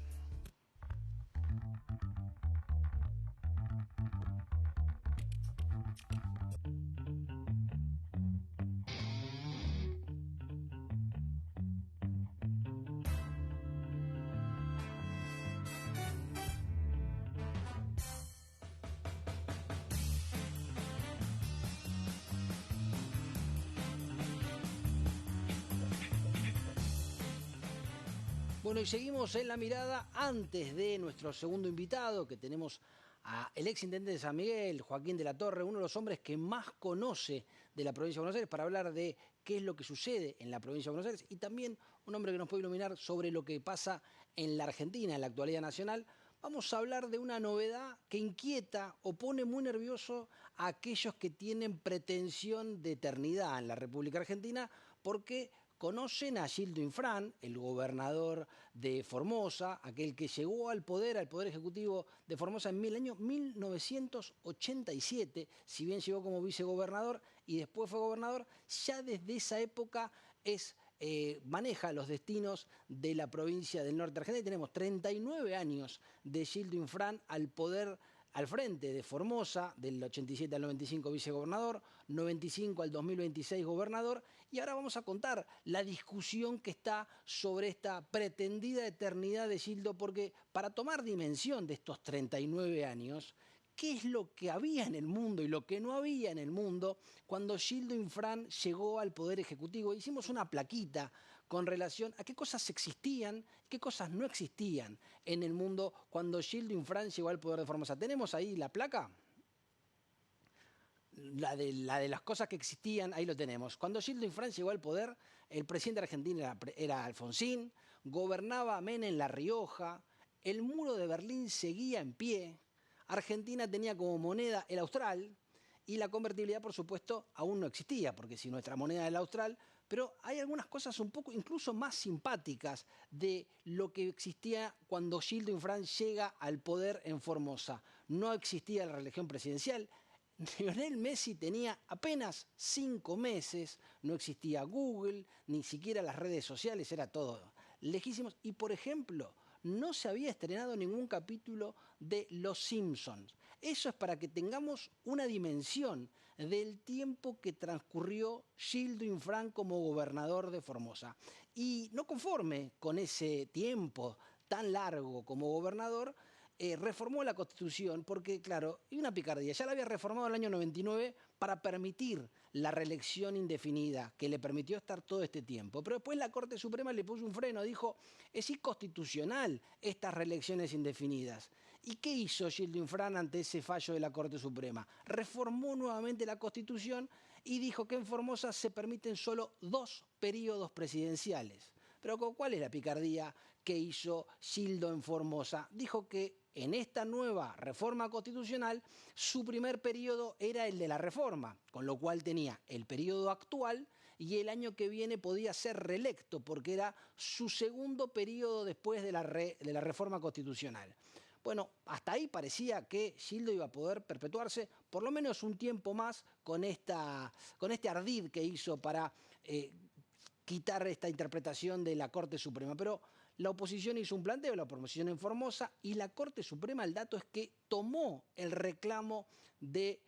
Bueno, y seguimos en la mirada antes de nuestro segundo invitado, que tenemos al exintendente de San Miguel, Joaquín de la Torre, uno de los hombres que más conoce de la provincia de Buenos Aires, para hablar de qué es lo que sucede en la provincia de Buenos Aires, y también un hombre que nos puede iluminar sobre lo que pasa en la Argentina, en la actualidad nacional. Vamos a hablar de una novedad que inquieta o pone muy nervioso a aquellos que tienen pretensión de eternidad en la República Argentina, porque conocen a Gildo Infran, el gobernador de Formosa, aquel que llegó al poder ejecutivo de Formosa en el año 1987, si bien llegó como vicegobernador y después fue gobernador, ya desde esa época maneja los destinos de la provincia del norte argentino. Tenemos 39 años de Gildo Infran al poder, al frente de Formosa, del 87 al 95 vicegobernador, 95 al 2026 gobernador, y ahora vamos a contar la discusión que está sobre esta pretendida eternidad de Gildo, porque para tomar dimensión de estos 39 años, ¿qué es lo que había en el mundo y lo que no había en el mundo cuando Gildo Infran llegó al Poder Ejecutivo? Hicimos una plaquita con relación a qué cosas existían, qué cosas no existían en el mundo cuando Gildo Infran llegó al Poder de Formosa. ¿Tenemos ahí la placa? La de las cosas que existían, ahí lo tenemos. Cuando Gildo Infran llegó al poder, el presidente argentino era Alfonsín, gobernaba Menem en La Rioja, el muro de Berlín seguía en pie, Argentina tenía como moneda el austral y la convertibilidad, por supuesto, aún no existía, porque si nuestra moneda es el austral, pero hay algunas cosas un poco incluso más simpáticas de lo que existía cuando Gildo Infran llega al poder en Formosa. No existía la reelección presidencial. Lionel Messi tenía apenas 5 meses, no existía Google, ni siquiera las redes sociales, era todo lejísimos. Y, por ejemplo, no se había estrenado ningún capítulo de Los Simpsons. Eso es para que tengamos una dimensión del tiempo que transcurrió Gildo Infran como gobernador de Formosa. Y no conforme con ese tiempo tan largo como gobernador, reformó la Constitución porque, claro, y una picardía, ya la había reformado en el año 99 para permitir la reelección indefinida, que le permitió estar todo este tiempo. Pero después la Corte Suprema le puso un freno, dijo, es inconstitucional estas reelecciones indefinidas. ¿Y qué hizo Gildo Infran ante ese fallo de la Corte Suprema? Reformó nuevamente la Constitución y dijo que en Formosa se permiten solo 2 periodos presidenciales. Pero ¿cuál es la picardía que hizo Gildo en Formosa? Dijo que en esta nueva reforma constitucional su primer periodo era el de la reforma, con lo cual tenía el periodo actual y el año que viene podía ser reelecto porque era su segundo periodo después de la reforma constitucional. Bueno, hasta ahí parecía que Gildo iba a poder perpetuarse por lo menos un tiempo más con este ardid que hizo para quitar esta interpretación de la Corte Suprema. Pero la oposición hizo un planteo, la oposición en Formosa, y la Corte Suprema, el dato es que tomó el reclamo de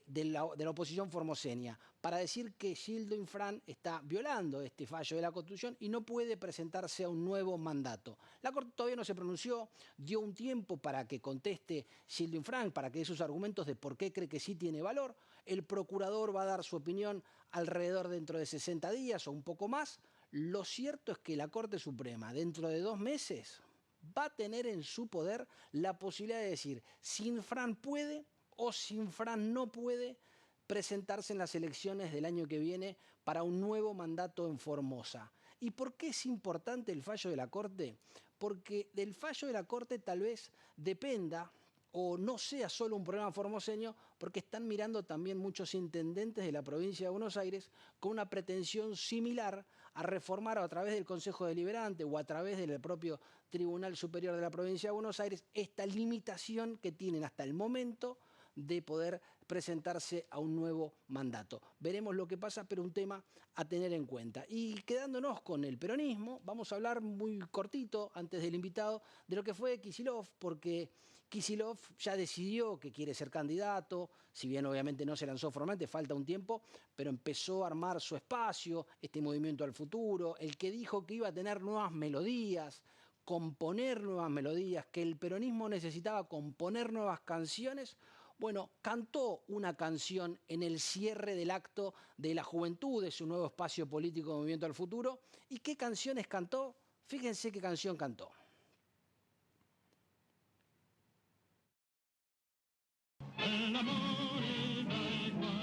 la oposición formoseña para decir que Gildo Infran está violando este fallo de la Constitución y no puede presentarse a un nuevo mandato. La Corte todavía no se pronunció, dio un tiempo para que conteste Gildo Infran, para que dé sus argumentos de por qué cree que sí tiene valor. El procurador va a dar su opinión alrededor dentro de 60 días o un poco más. Lo cierto es que la Corte Suprema, dentro de 2 meses, va a tener en su poder la posibilidad de decir si Infran puede o si Infran no puede presentarse en las elecciones del año que viene para un nuevo mandato en Formosa. ¿Y por qué es importante el fallo de la Corte? Porque del fallo de la Corte tal vez dependa o no sea solo un problema formoseño, porque están mirando también muchos intendentes de la provincia de Buenos Aires con una pretensión similar a reformar a través del Consejo Deliberante o a través del propio Tribunal Superior de la provincia de Buenos Aires esta limitación que tienen hasta el momento de poder presentarse a un nuevo mandato. Veremos lo que pasa, pero un tema a tener en cuenta. Y quedándonos con el peronismo, vamos a hablar muy cortito, antes del invitado, de lo que fue Kicillof, porque Kicillof ya decidió que quiere ser candidato, si bien obviamente no se lanzó formalmente, falta un tiempo, pero empezó a armar su espacio, este movimiento al futuro, el que dijo que iba a tener nuevas melodías, componer nuevas melodías, que el peronismo necesitaba componer nuevas canciones. Bueno, cantó una canción en el cierre del acto de la juventud de su nuevo espacio político Movimiento al Futuro. ¿Y qué canciones cantó? Fíjense qué canción cantó. El amor da igual,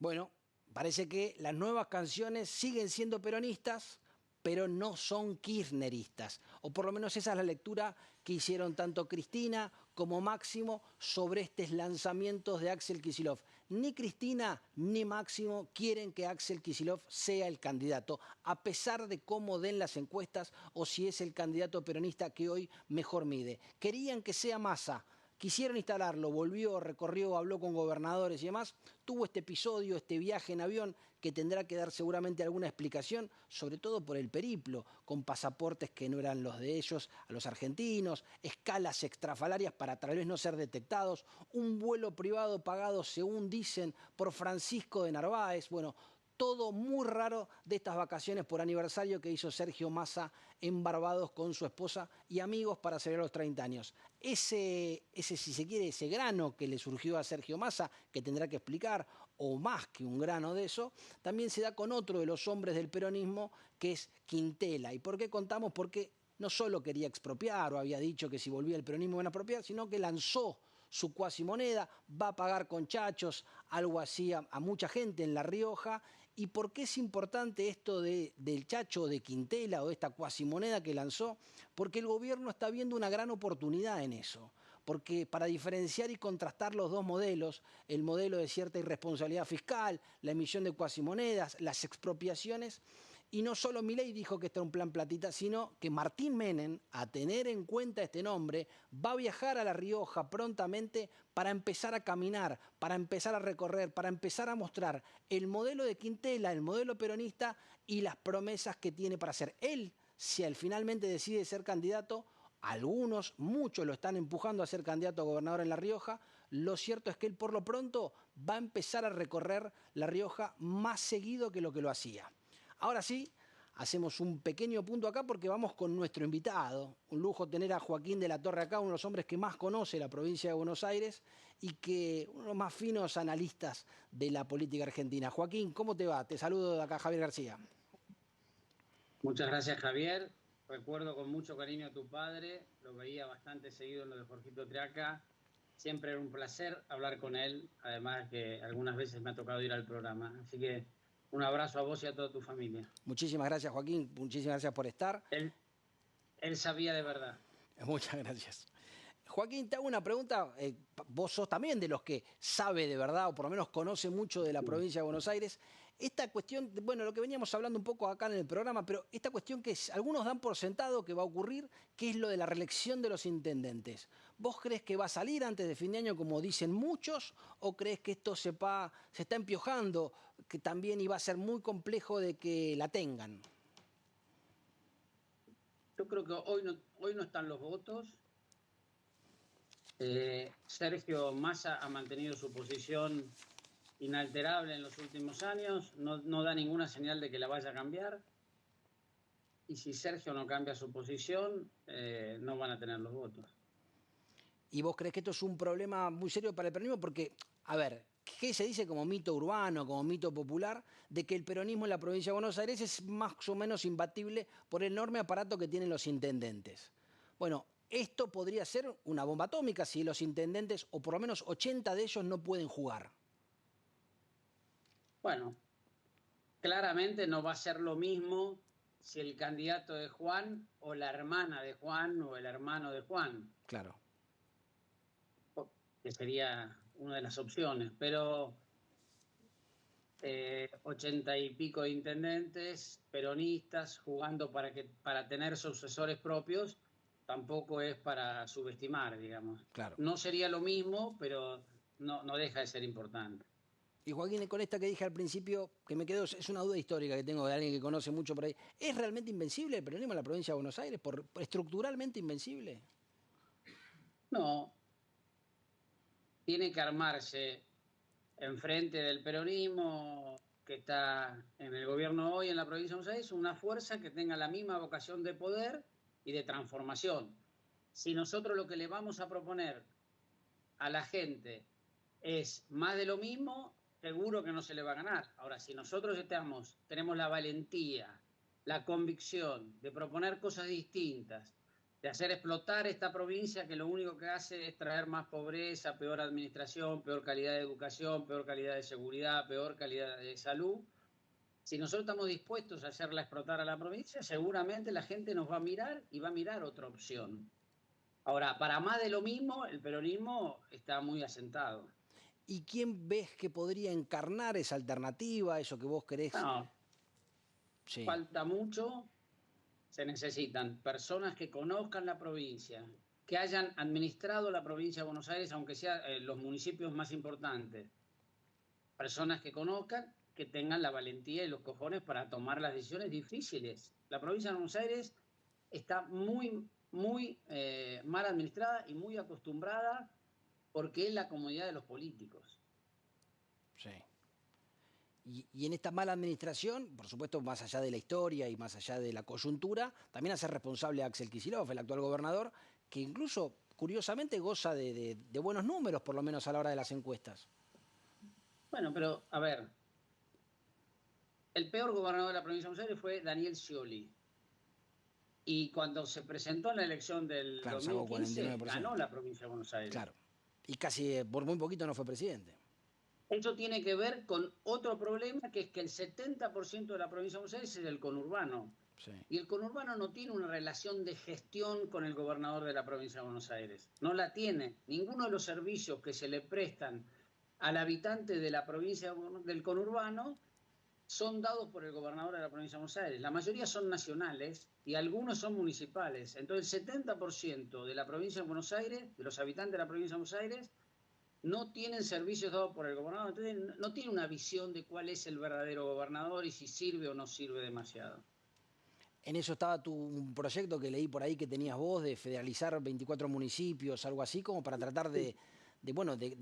Bueno, parece que las nuevas canciones siguen siendo peronistas, pero no son kirchneristas. O por lo menos esa es la lectura que hicieron tanto Cristina como Máximo sobre estos lanzamientos de Axel Kicillof. Ni Cristina ni Máximo quieren que Axel Kicillof sea el candidato, a pesar de cómo den las encuestas o si es el candidato peronista que hoy mejor mide. Querían que sea Massa. Quisieron instalarlo, volvió, recorrió, habló con gobernadores y demás. Tuvo este episodio, este viaje en avión, que tendrá que dar seguramente alguna explicación, sobre todo por el periplo, con pasaportes que no eran los de ellos, a los argentinos, escalas extrafalarias para tal vez no ser detectados, un vuelo privado pagado, según dicen, por Francisco de Narváez. Bueno, todo muy raro de estas vacaciones por aniversario que hizo Sergio Massa en Barbados con su esposa y amigos para celebrar los 30 años. Ese, si se quiere, ese grano que le surgió a Sergio Massa, que tendrá que explicar, o más que un grano de eso, también se da con otro de los hombres del peronismo, que es Quintela. ¿Y por qué contamos? Porque no solo quería expropiar o había dicho que si volvía el peronismo iban a expropiar, sino que lanzó su cuasimoneda, va a pagar con chachos, algo así a mucha gente en La Rioja. ¿Y por qué es importante esto del chacho de Quintela o esta cuasimoneda que lanzó? Porque el gobierno está viendo una gran oportunidad en eso. Porque para diferenciar y contrastar los dos modelos, el modelo de cierta irresponsabilidad fiscal, la emisión de cuasimonedas, las expropiaciones, y no solo Milei dijo que este era un plan platita, sino que Martín Menem, a tener en cuenta este nombre, va a viajar a La Rioja prontamente para empezar a caminar, para empezar a recorrer, para empezar a mostrar el modelo de Quintela, el modelo peronista y las promesas que tiene para hacer. Él, si él finalmente decide ser candidato, algunos, muchos lo están empujando a ser candidato a gobernador en La Rioja. Lo cierto es que él por lo pronto va a empezar a recorrer La Rioja más seguido que lo hacía. Ahora sí, hacemos un pequeño punto acá porque vamos con nuestro invitado. Un lujo tener a Joaquín de la Torre acá, uno de los hombres que más conoce la provincia de Buenos Aires y que uno de los más finos analistas de la política argentina. Joaquín, ¿cómo te va? Te saludo de acá, Javier García. Muchas gracias, Javier. Recuerdo con mucho cariño a tu padre, lo veía bastante seguido en lo de Jorgito Triaca. Siempre era un placer hablar con él, además que algunas veces me ha tocado ir al programa. Así que un abrazo a vos y a toda tu familia. Muchísimas gracias, Joaquín. Muchísimas gracias por estar. Él sabía de verdad. Muchas gracias. Joaquín, te hago una pregunta. Vos sos también de los que sabe de verdad, o por lo menos conoce mucho de la provincia de Buenos Aires. Esta cuestión, bueno, lo que veníamos hablando un poco acá en el programa, pero esta cuestión que algunos dan por sentado que va a ocurrir, que es lo de la reelección de los intendentes. ¿Vos crees que va a salir antes de fin de año, como dicen muchos, o crees que esto se está empiojando, que también iba a ser muy complejo de que la tengan? Yo creo que hoy no están los votos. Sergio Massa ha mantenido su posición inalterable en los últimos años, no da ninguna señal de que la vaya a cambiar. Y si Sergio no cambia su posición, no van a tener los votos. ¿Y vos crees que esto es un problema muy serio para el peronismo? Porque, a ver, que se dice como mito urbano, como mito popular, de que el peronismo en la provincia de Buenos Aires es más o menos imbatible por el enorme aparato que tienen los intendentes. Bueno, esto podría ser una bomba atómica si los intendentes, o por lo menos 80 de ellos, no pueden jugar. Bueno, claramente no va a ser lo mismo si el candidato es Juan o la hermana de Juan o el hermano de Juan. Claro. Que sería una de las opciones, pero 80 y pico de intendentes peronistas jugando para tener sucesores propios tampoco es para subestimar, digamos. Claro. No sería lo mismo, pero no deja de ser importante. Y Joaquín, con esta que dije al principio, que me quedó, es una duda histórica que tengo de alguien que conoce mucho por ahí. ¿Es realmente invencible el peronismo en la provincia de Buenos Aires? ¿Estructuralmente invencible? No. Tiene que armarse enfrente del peronismo que está en el gobierno hoy en la provincia de Buenos Aires una fuerza que tenga la misma vocación de poder y de transformación. Si nosotros lo que le vamos a proponer a la gente es más de lo mismo, seguro que no se le va a ganar. Ahora, si nosotros tenemos la valentía, la convicción de proponer cosas distintas, de hacer explotar esta provincia que lo único que hace es traer más pobreza, peor administración, peor calidad de educación, peor calidad de seguridad, peor calidad de salud. Si nosotros estamos dispuestos a hacerla explotar a la provincia, seguramente la gente nos va a mirar y va a mirar otra opción. Ahora, para más de lo mismo, el peronismo está muy asentado. ¿Y quién ves que podría encarnar esa alternativa, eso que vos querés? No, sí. Falta mucho. Se necesitan personas que conozcan la provincia, que hayan administrado la provincia de Buenos Aires, aunque sea los municipios más importantes. Personas que conozcan, que tengan la valentía y los cojones para tomar las decisiones difíciles. La provincia de Buenos Aires está muy mal administrada y muy acostumbrada porque es la comodidad de los políticos. Sí. Y en esta mala administración, por supuesto, más allá de la historia y más allá de la coyuntura, también hace responsable a Axel Kicillof, el actual gobernador, que incluso, curiosamente, goza de buenos números, por lo menos a la hora de las encuestas. Bueno, pero, a ver, el peor gobernador de la provincia de Buenos Aires fue Daniel Scioli. Y cuando se presentó en la elección del 2015, ganó la provincia de Buenos Aires. Claro. Y casi por muy poquito no fue presidente. Eso tiene que ver con otro problema, que es que el 70% de la provincia de Buenos Aires es el conurbano. Sí. Y el conurbano no tiene una relación de gestión con el gobernador de la provincia de Buenos Aires. No la tiene. Ninguno de los servicios que se le prestan al habitante de la provincia del conurbano son dados por el gobernador de la provincia de Buenos Aires. La mayoría son nacionales y algunos son municipales. Entonces el 70% de la provincia de Buenos Aires, de los habitantes de la provincia de Buenos Aires, no tienen servicios dados por el gobernador. Entonces no tiene una visión de cuál es el verdadero gobernador y si sirve o no sirve demasiado. En eso estaba un proyecto que leí por ahí que tenías vos de federalizar 24 municipios, algo así, como para tratar de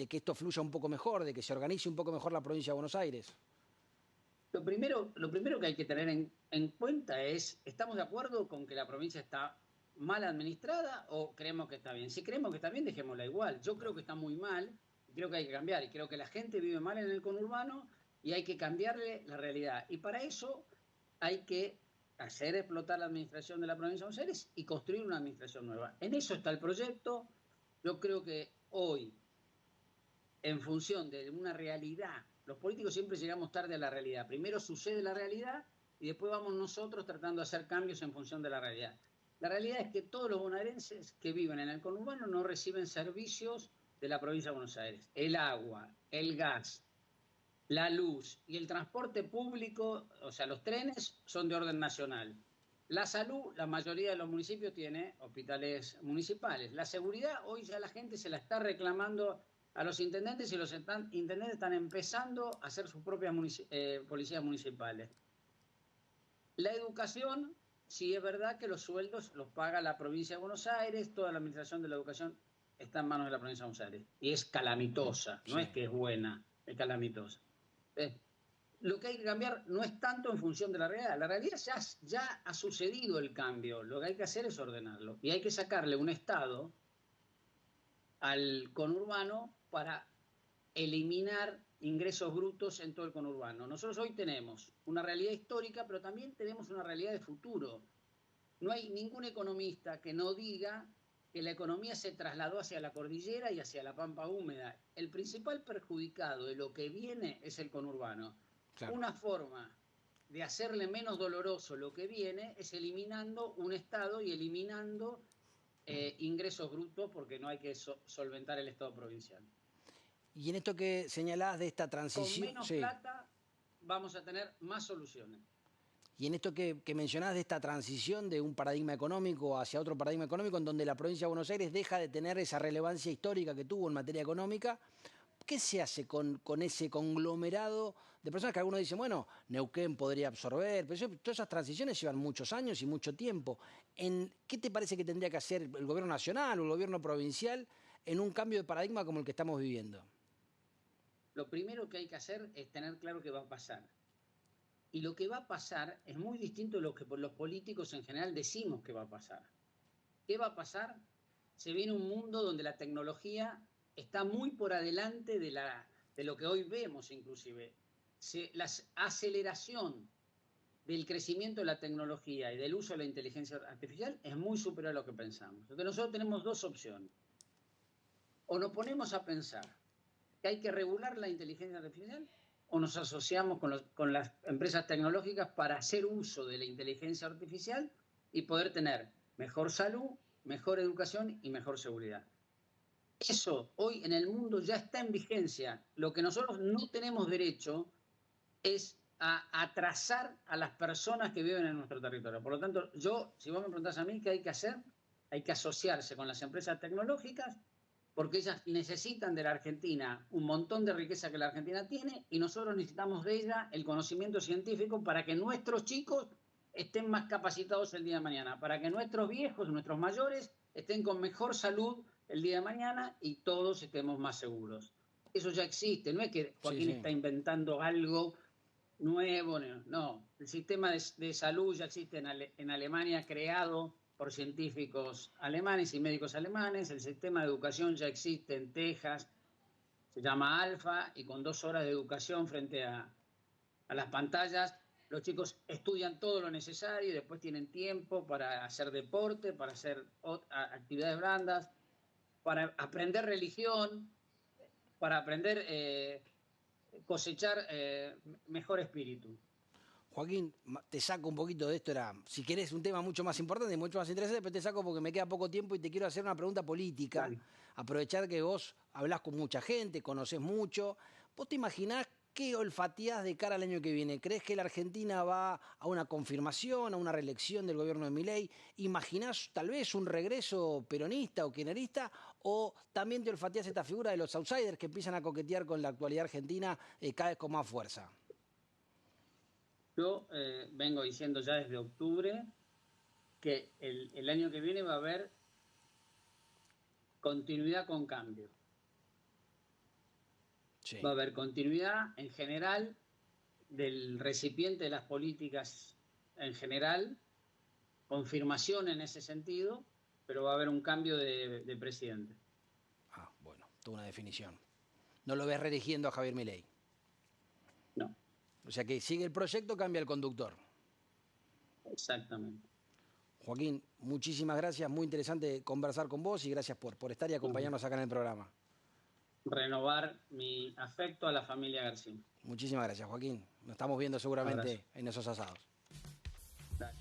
que esto fluya un poco mejor, de que se organice un poco mejor la provincia de Buenos Aires. Lo primero que hay que tener en cuenta es, ¿estamos de acuerdo con que la provincia está mal administrada o creemos que está bien? Si creemos que está bien, dejémosla igual. Yo creo que está muy mal, creo que hay que cambiar, y creo que la gente vive mal en el conurbano y hay que cambiarle la realidad. Y para eso hay que hacer explotar la administración de la provincia de Buenos Aires y construir una administración nueva. En eso está el proyecto. Yo creo que hoy, en función de una realidad, los políticos siempre llegamos tarde a la realidad. Primero sucede la realidad y después vamos nosotros tratando de hacer cambios en función de la realidad. La realidad es que todos los bonaerenses que viven en el conurbano no reciben servicios de la provincia de Buenos Aires. El agua, el gas, la luz y el transporte público, o sea, los trenes, son de orden nacional. La salud, la mayoría de los municipios tiene hospitales municipales. La seguridad, hoy ya la gente se la está reclamando a los intendentes y los intendentes están empezando a hacer sus propias policías municipales. La educación, sí es verdad que los sueldos los paga la provincia de Buenos Aires, toda la administración de la educación está en manos de la provincia de Buenos Aires. Y es calamitosa, no es que es buena, es calamitosa. Lo que hay que cambiar no es tanto en función de la realidad. La realidad ya ha sucedido el cambio. Lo que hay que hacer es ordenarlo. Y hay que sacarle un Estado al conurbano para eliminar ingresos brutos en todo el conurbano. Nosotros hoy tenemos una realidad histórica, pero también tenemos una realidad de futuro. No hay ningún economista que no diga que la economía se trasladó hacia la cordillera y hacia la pampa húmeda. El principal perjudicado de lo que viene es el conurbano. Claro. Una forma de hacerle menos doloroso lo que viene es eliminando un Estado y eliminando ingresos brutos, porque no hay que solventar el Estado provincial. Y en esto que señalás de esta transición... Con menos sí. plata vamos a tener más soluciones. Y en esto que mencionás de esta transición de un paradigma económico hacia otro paradigma económico en donde la provincia de Buenos Aires deja de tener esa relevancia histórica que tuvo en materia económica, ¿qué se hace con ese conglomerado de personas que algunos dicen, bueno, Neuquén podría absorber, pero todas esas transiciones llevan muchos años y mucho tiempo? ¿Qué te parece que tendría que hacer el gobierno nacional o el gobierno provincial en un cambio de paradigma como el que estamos viviendo? Lo primero que hay que hacer es tener claro qué va a pasar. Y lo que va a pasar es muy distinto de lo que los políticos en general decimos que va a pasar. ¿Qué va a pasar? Se viene un mundo donde la tecnología está muy por adelante de lo que hoy vemos inclusive. La aceleración del crecimiento de la tecnología y del uso de la inteligencia artificial es muy superior a lo que pensamos. Entonces nosotros tenemos dos opciones. O nos ponemos a pensar que hay que regular la inteligencia artificial, o nos asociamos con las empresas tecnológicas para hacer uso de la inteligencia artificial y poder tener mejor salud, mejor educación y mejor seguridad. Eso hoy en el mundo ya está en vigencia. Lo que nosotros no tenemos derecho es a atrasar a las personas que viven en nuestro territorio. Por lo tanto, si vos me preguntás a mí qué hay que hacer, hay que asociarse con las empresas tecnológicas, porque ellas necesitan de la Argentina un montón de riqueza que la Argentina tiene y nosotros necesitamos de ella el conocimiento científico para que nuestros chicos estén más capacitados el día de mañana, para que nuestros viejos, nuestros mayores, estén con mejor salud el día de mañana y todos estemos más seguros. Eso ya existe, no es que Joaquín está inventando algo nuevo, no. El sistema de salud ya existe en Alemania, creado por científicos alemanes y médicos alemanes. El sistema de educación ya existe en Texas, se llama Alfa, y con 2 horas de educación frente a las pantallas, los chicos estudian todo lo necesario y después tienen tiempo para hacer deporte, para hacer actividades blandas, para aprender religión, para aprender cosechar mejor espíritu. Joaquín, te saco un poquito de esto, era, si querés, un tema mucho más importante, mucho más interesante, pero te saco porque me queda poco tiempo y te quiero hacer una pregunta política. Dale. Aprovechar que vos hablás con mucha gente, conocés mucho. ¿Vos te imaginás qué olfateás de cara al año que viene? ¿Crees que la Argentina va a una confirmación, a una reelección del gobierno de Milei? ¿Imaginás tal vez un regreso peronista o kirchnerista? ¿O también te olfateás esta figura de los outsiders que empiezan a coquetear con la actualidad argentina cada vez con más fuerza? Yo vengo diciendo ya desde octubre que el año que viene va a haber continuidad con cambio. Sí. Va a haber continuidad en general del recipiente de las políticas en general, confirmación en ese sentido, pero va a haber un cambio de presidente. Ah, bueno, toda una definición. ¿No lo ves reeligiendo a Javier Milei? No. O sea que sigue el proyecto, cambia el conductor. Exactamente. Joaquín, muchísimas gracias, muy interesante conversar con vos y gracias por estar y acompañarnos acá en el programa. Renovar mi afecto a la familia García. Muchísimas gracias, Joaquín. Nos estamos viendo seguramente en esos asados. Dale.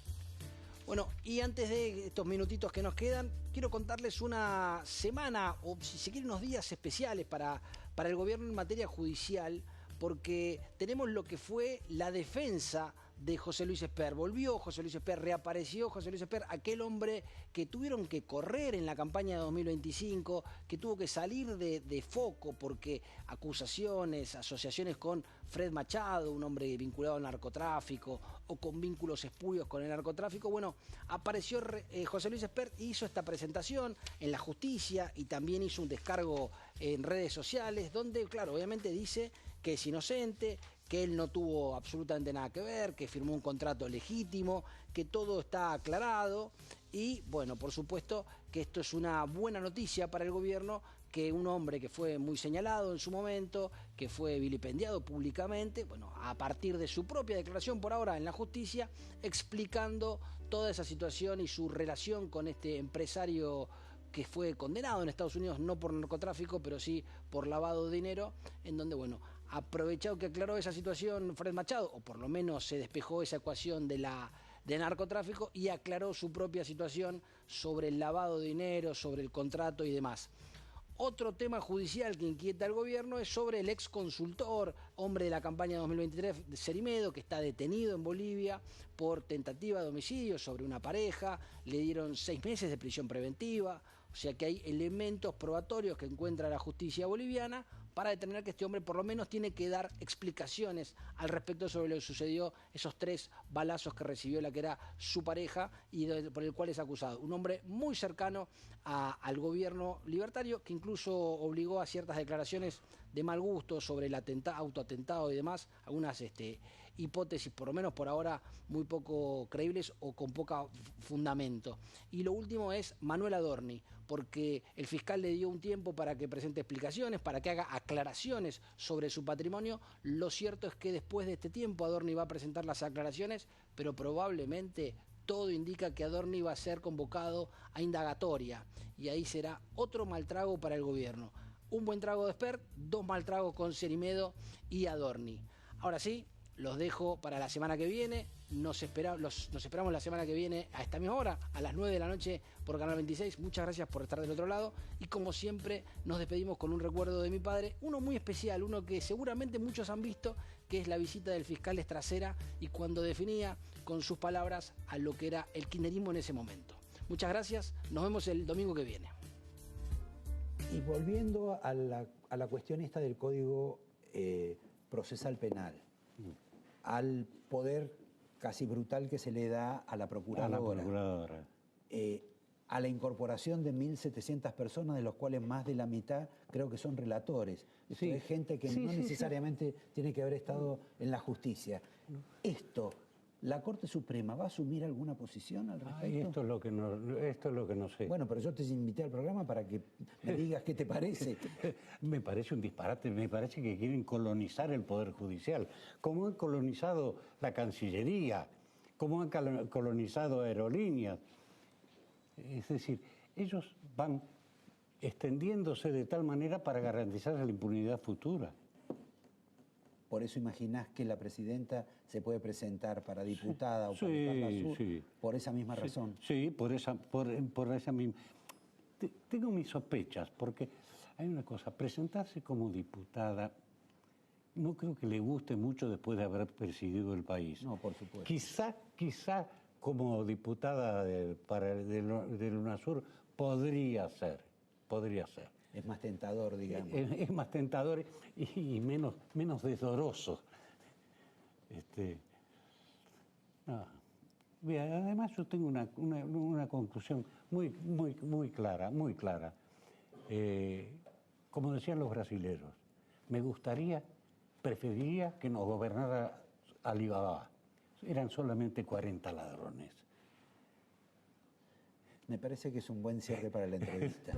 Bueno, y antes de estos minutitos que nos quedan, quiero contarles una semana, o si se quieren unos días especiales para el gobierno en materia judicial, porque tenemos lo que fue la defensa de José Luis Esper. Volvió José Luis Esper, reapareció José Luis Esper, aquel hombre que tuvieron que correr en la campaña de 2025, que tuvo que salir de foco porque acusaciones, asociaciones con Fred Machado, un hombre vinculado al narcotráfico, o con vínculos espurios con el narcotráfico. Bueno, apareció José Luis Esper y hizo esta presentación en la justicia y también hizo un descargo en redes sociales, donde, claro, obviamente dice que es inocente, que él no tuvo absolutamente nada que ver, que firmó un contrato legítimo, que todo está aclarado y, bueno, por supuesto que esto es una buena noticia para el gobierno, que un hombre que fue muy señalado en su momento, que fue vilipendiado públicamente, bueno, a partir de su propia declaración por ahora en la justicia, explicando toda esa situación y su relación con este empresario que fue condenado en Estados Unidos, no por narcotráfico, pero sí por lavado de dinero, en donde, bueno, aprovechado que aclaró esa situación Fred Machado, o por lo menos se despejó esa ecuación de narcotráfico y aclaró su propia situación sobre el lavado de dinero, sobre el contrato y demás. Otro tema judicial que inquieta al gobierno es sobre el ex consultor, hombre de la campaña 2023, de Cerimedo, que está detenido en Bolivia por tentativa de homicidio sobre una pareja. Le dieron 6 meses de prisión preventiva, o sea que hay elementos probatorios que encuentra la justicia boliviana para determinar que este hombre por lo menos tiene que dar explicaciones al respecto sobre lo que sucedió, esos 3 balazos que recibió la que era su pareja y por el cual es acusado. Un hombre muy cercano al gobierno libertario, que incluso obligó a ciertas declaraciones de mal gusto sobre el autoatentado y demás, algunas hipótesis, por lo menos por ahora, muy poco creíbles o con poco fundamento. Y lo último es Manuel Adorni, porque el fiscal le dio un tiempo para que presente explicaciones, para que haga aclaraciones sobre su patrimonio. Lo cierto es que después de este tiempo Adorni va a presentar las aclaraciones, pero probablemente todo indica que Adorni va a ser convocado a indagatoria, y ahí será otro mal trago para el gobierno. Un buen trago de Spert, 2 mal tragos con Cerimedo y Adorni. Ahora sí, los dejo para la semana que viene. Nos esperamos la semana que viene a esta misma hora, a las 9 de la noche por Canal 26. Muchas gracias por estar del otro lado. Y como siempre, nos despedimos con un recuerdo de mi padre, uno muy especial, uno que seguramente muchos han visto, que es la visita del fiscal Estracera y cuando definía con sus palabras a lo que era el kirchnerismo en ese momento. Muchas gracias. Nos vemos el domingo que viene. Y volviendo a la cuestión esta del Código Procesal Penal, al poder casi brutal que se le da a la procuradora, a la incorporación de 1.700 personas, de los cuales más de la mitad creo que son relatores. Sí. Es gente que no necesariamente tiene que haber estado en la justicia. Esto, ¿la Corte Suprema va a asumir alguna posición al respecto? Esto es lo que no sé. Bueno, pero yo te invité al programa para que me digas qué te parece. Me parece un disparate, me parece que quieren colonizar el Poder Judicial, como han colonizado la Cancillería, como han colonizado aerolíneas. Es decir, ellos van extendiéndose de tal manera para garantizar la impunidad futura. Por eso imaginás que la presidenta se puede presentar para diputada o para Parla Sur, por esa misma razón. Sí, por esa misma. Tengo mis sospechas, porque hay una cosa, presentarse como diputada no creo que le guste mucho después de haber presidido el país. No, por supuesto. Quizá como diputada del UNASUR podría ser. Es más tentador, digamos. Es más tentador y menos desdoroso. Bien, además yo tengo una conclusión muy clara. Como decían los brasileros, preferiría que nos gobernara Alibaba. Eran solamente 40 ladrones. Me parece que es un buen cierre para la entrevista.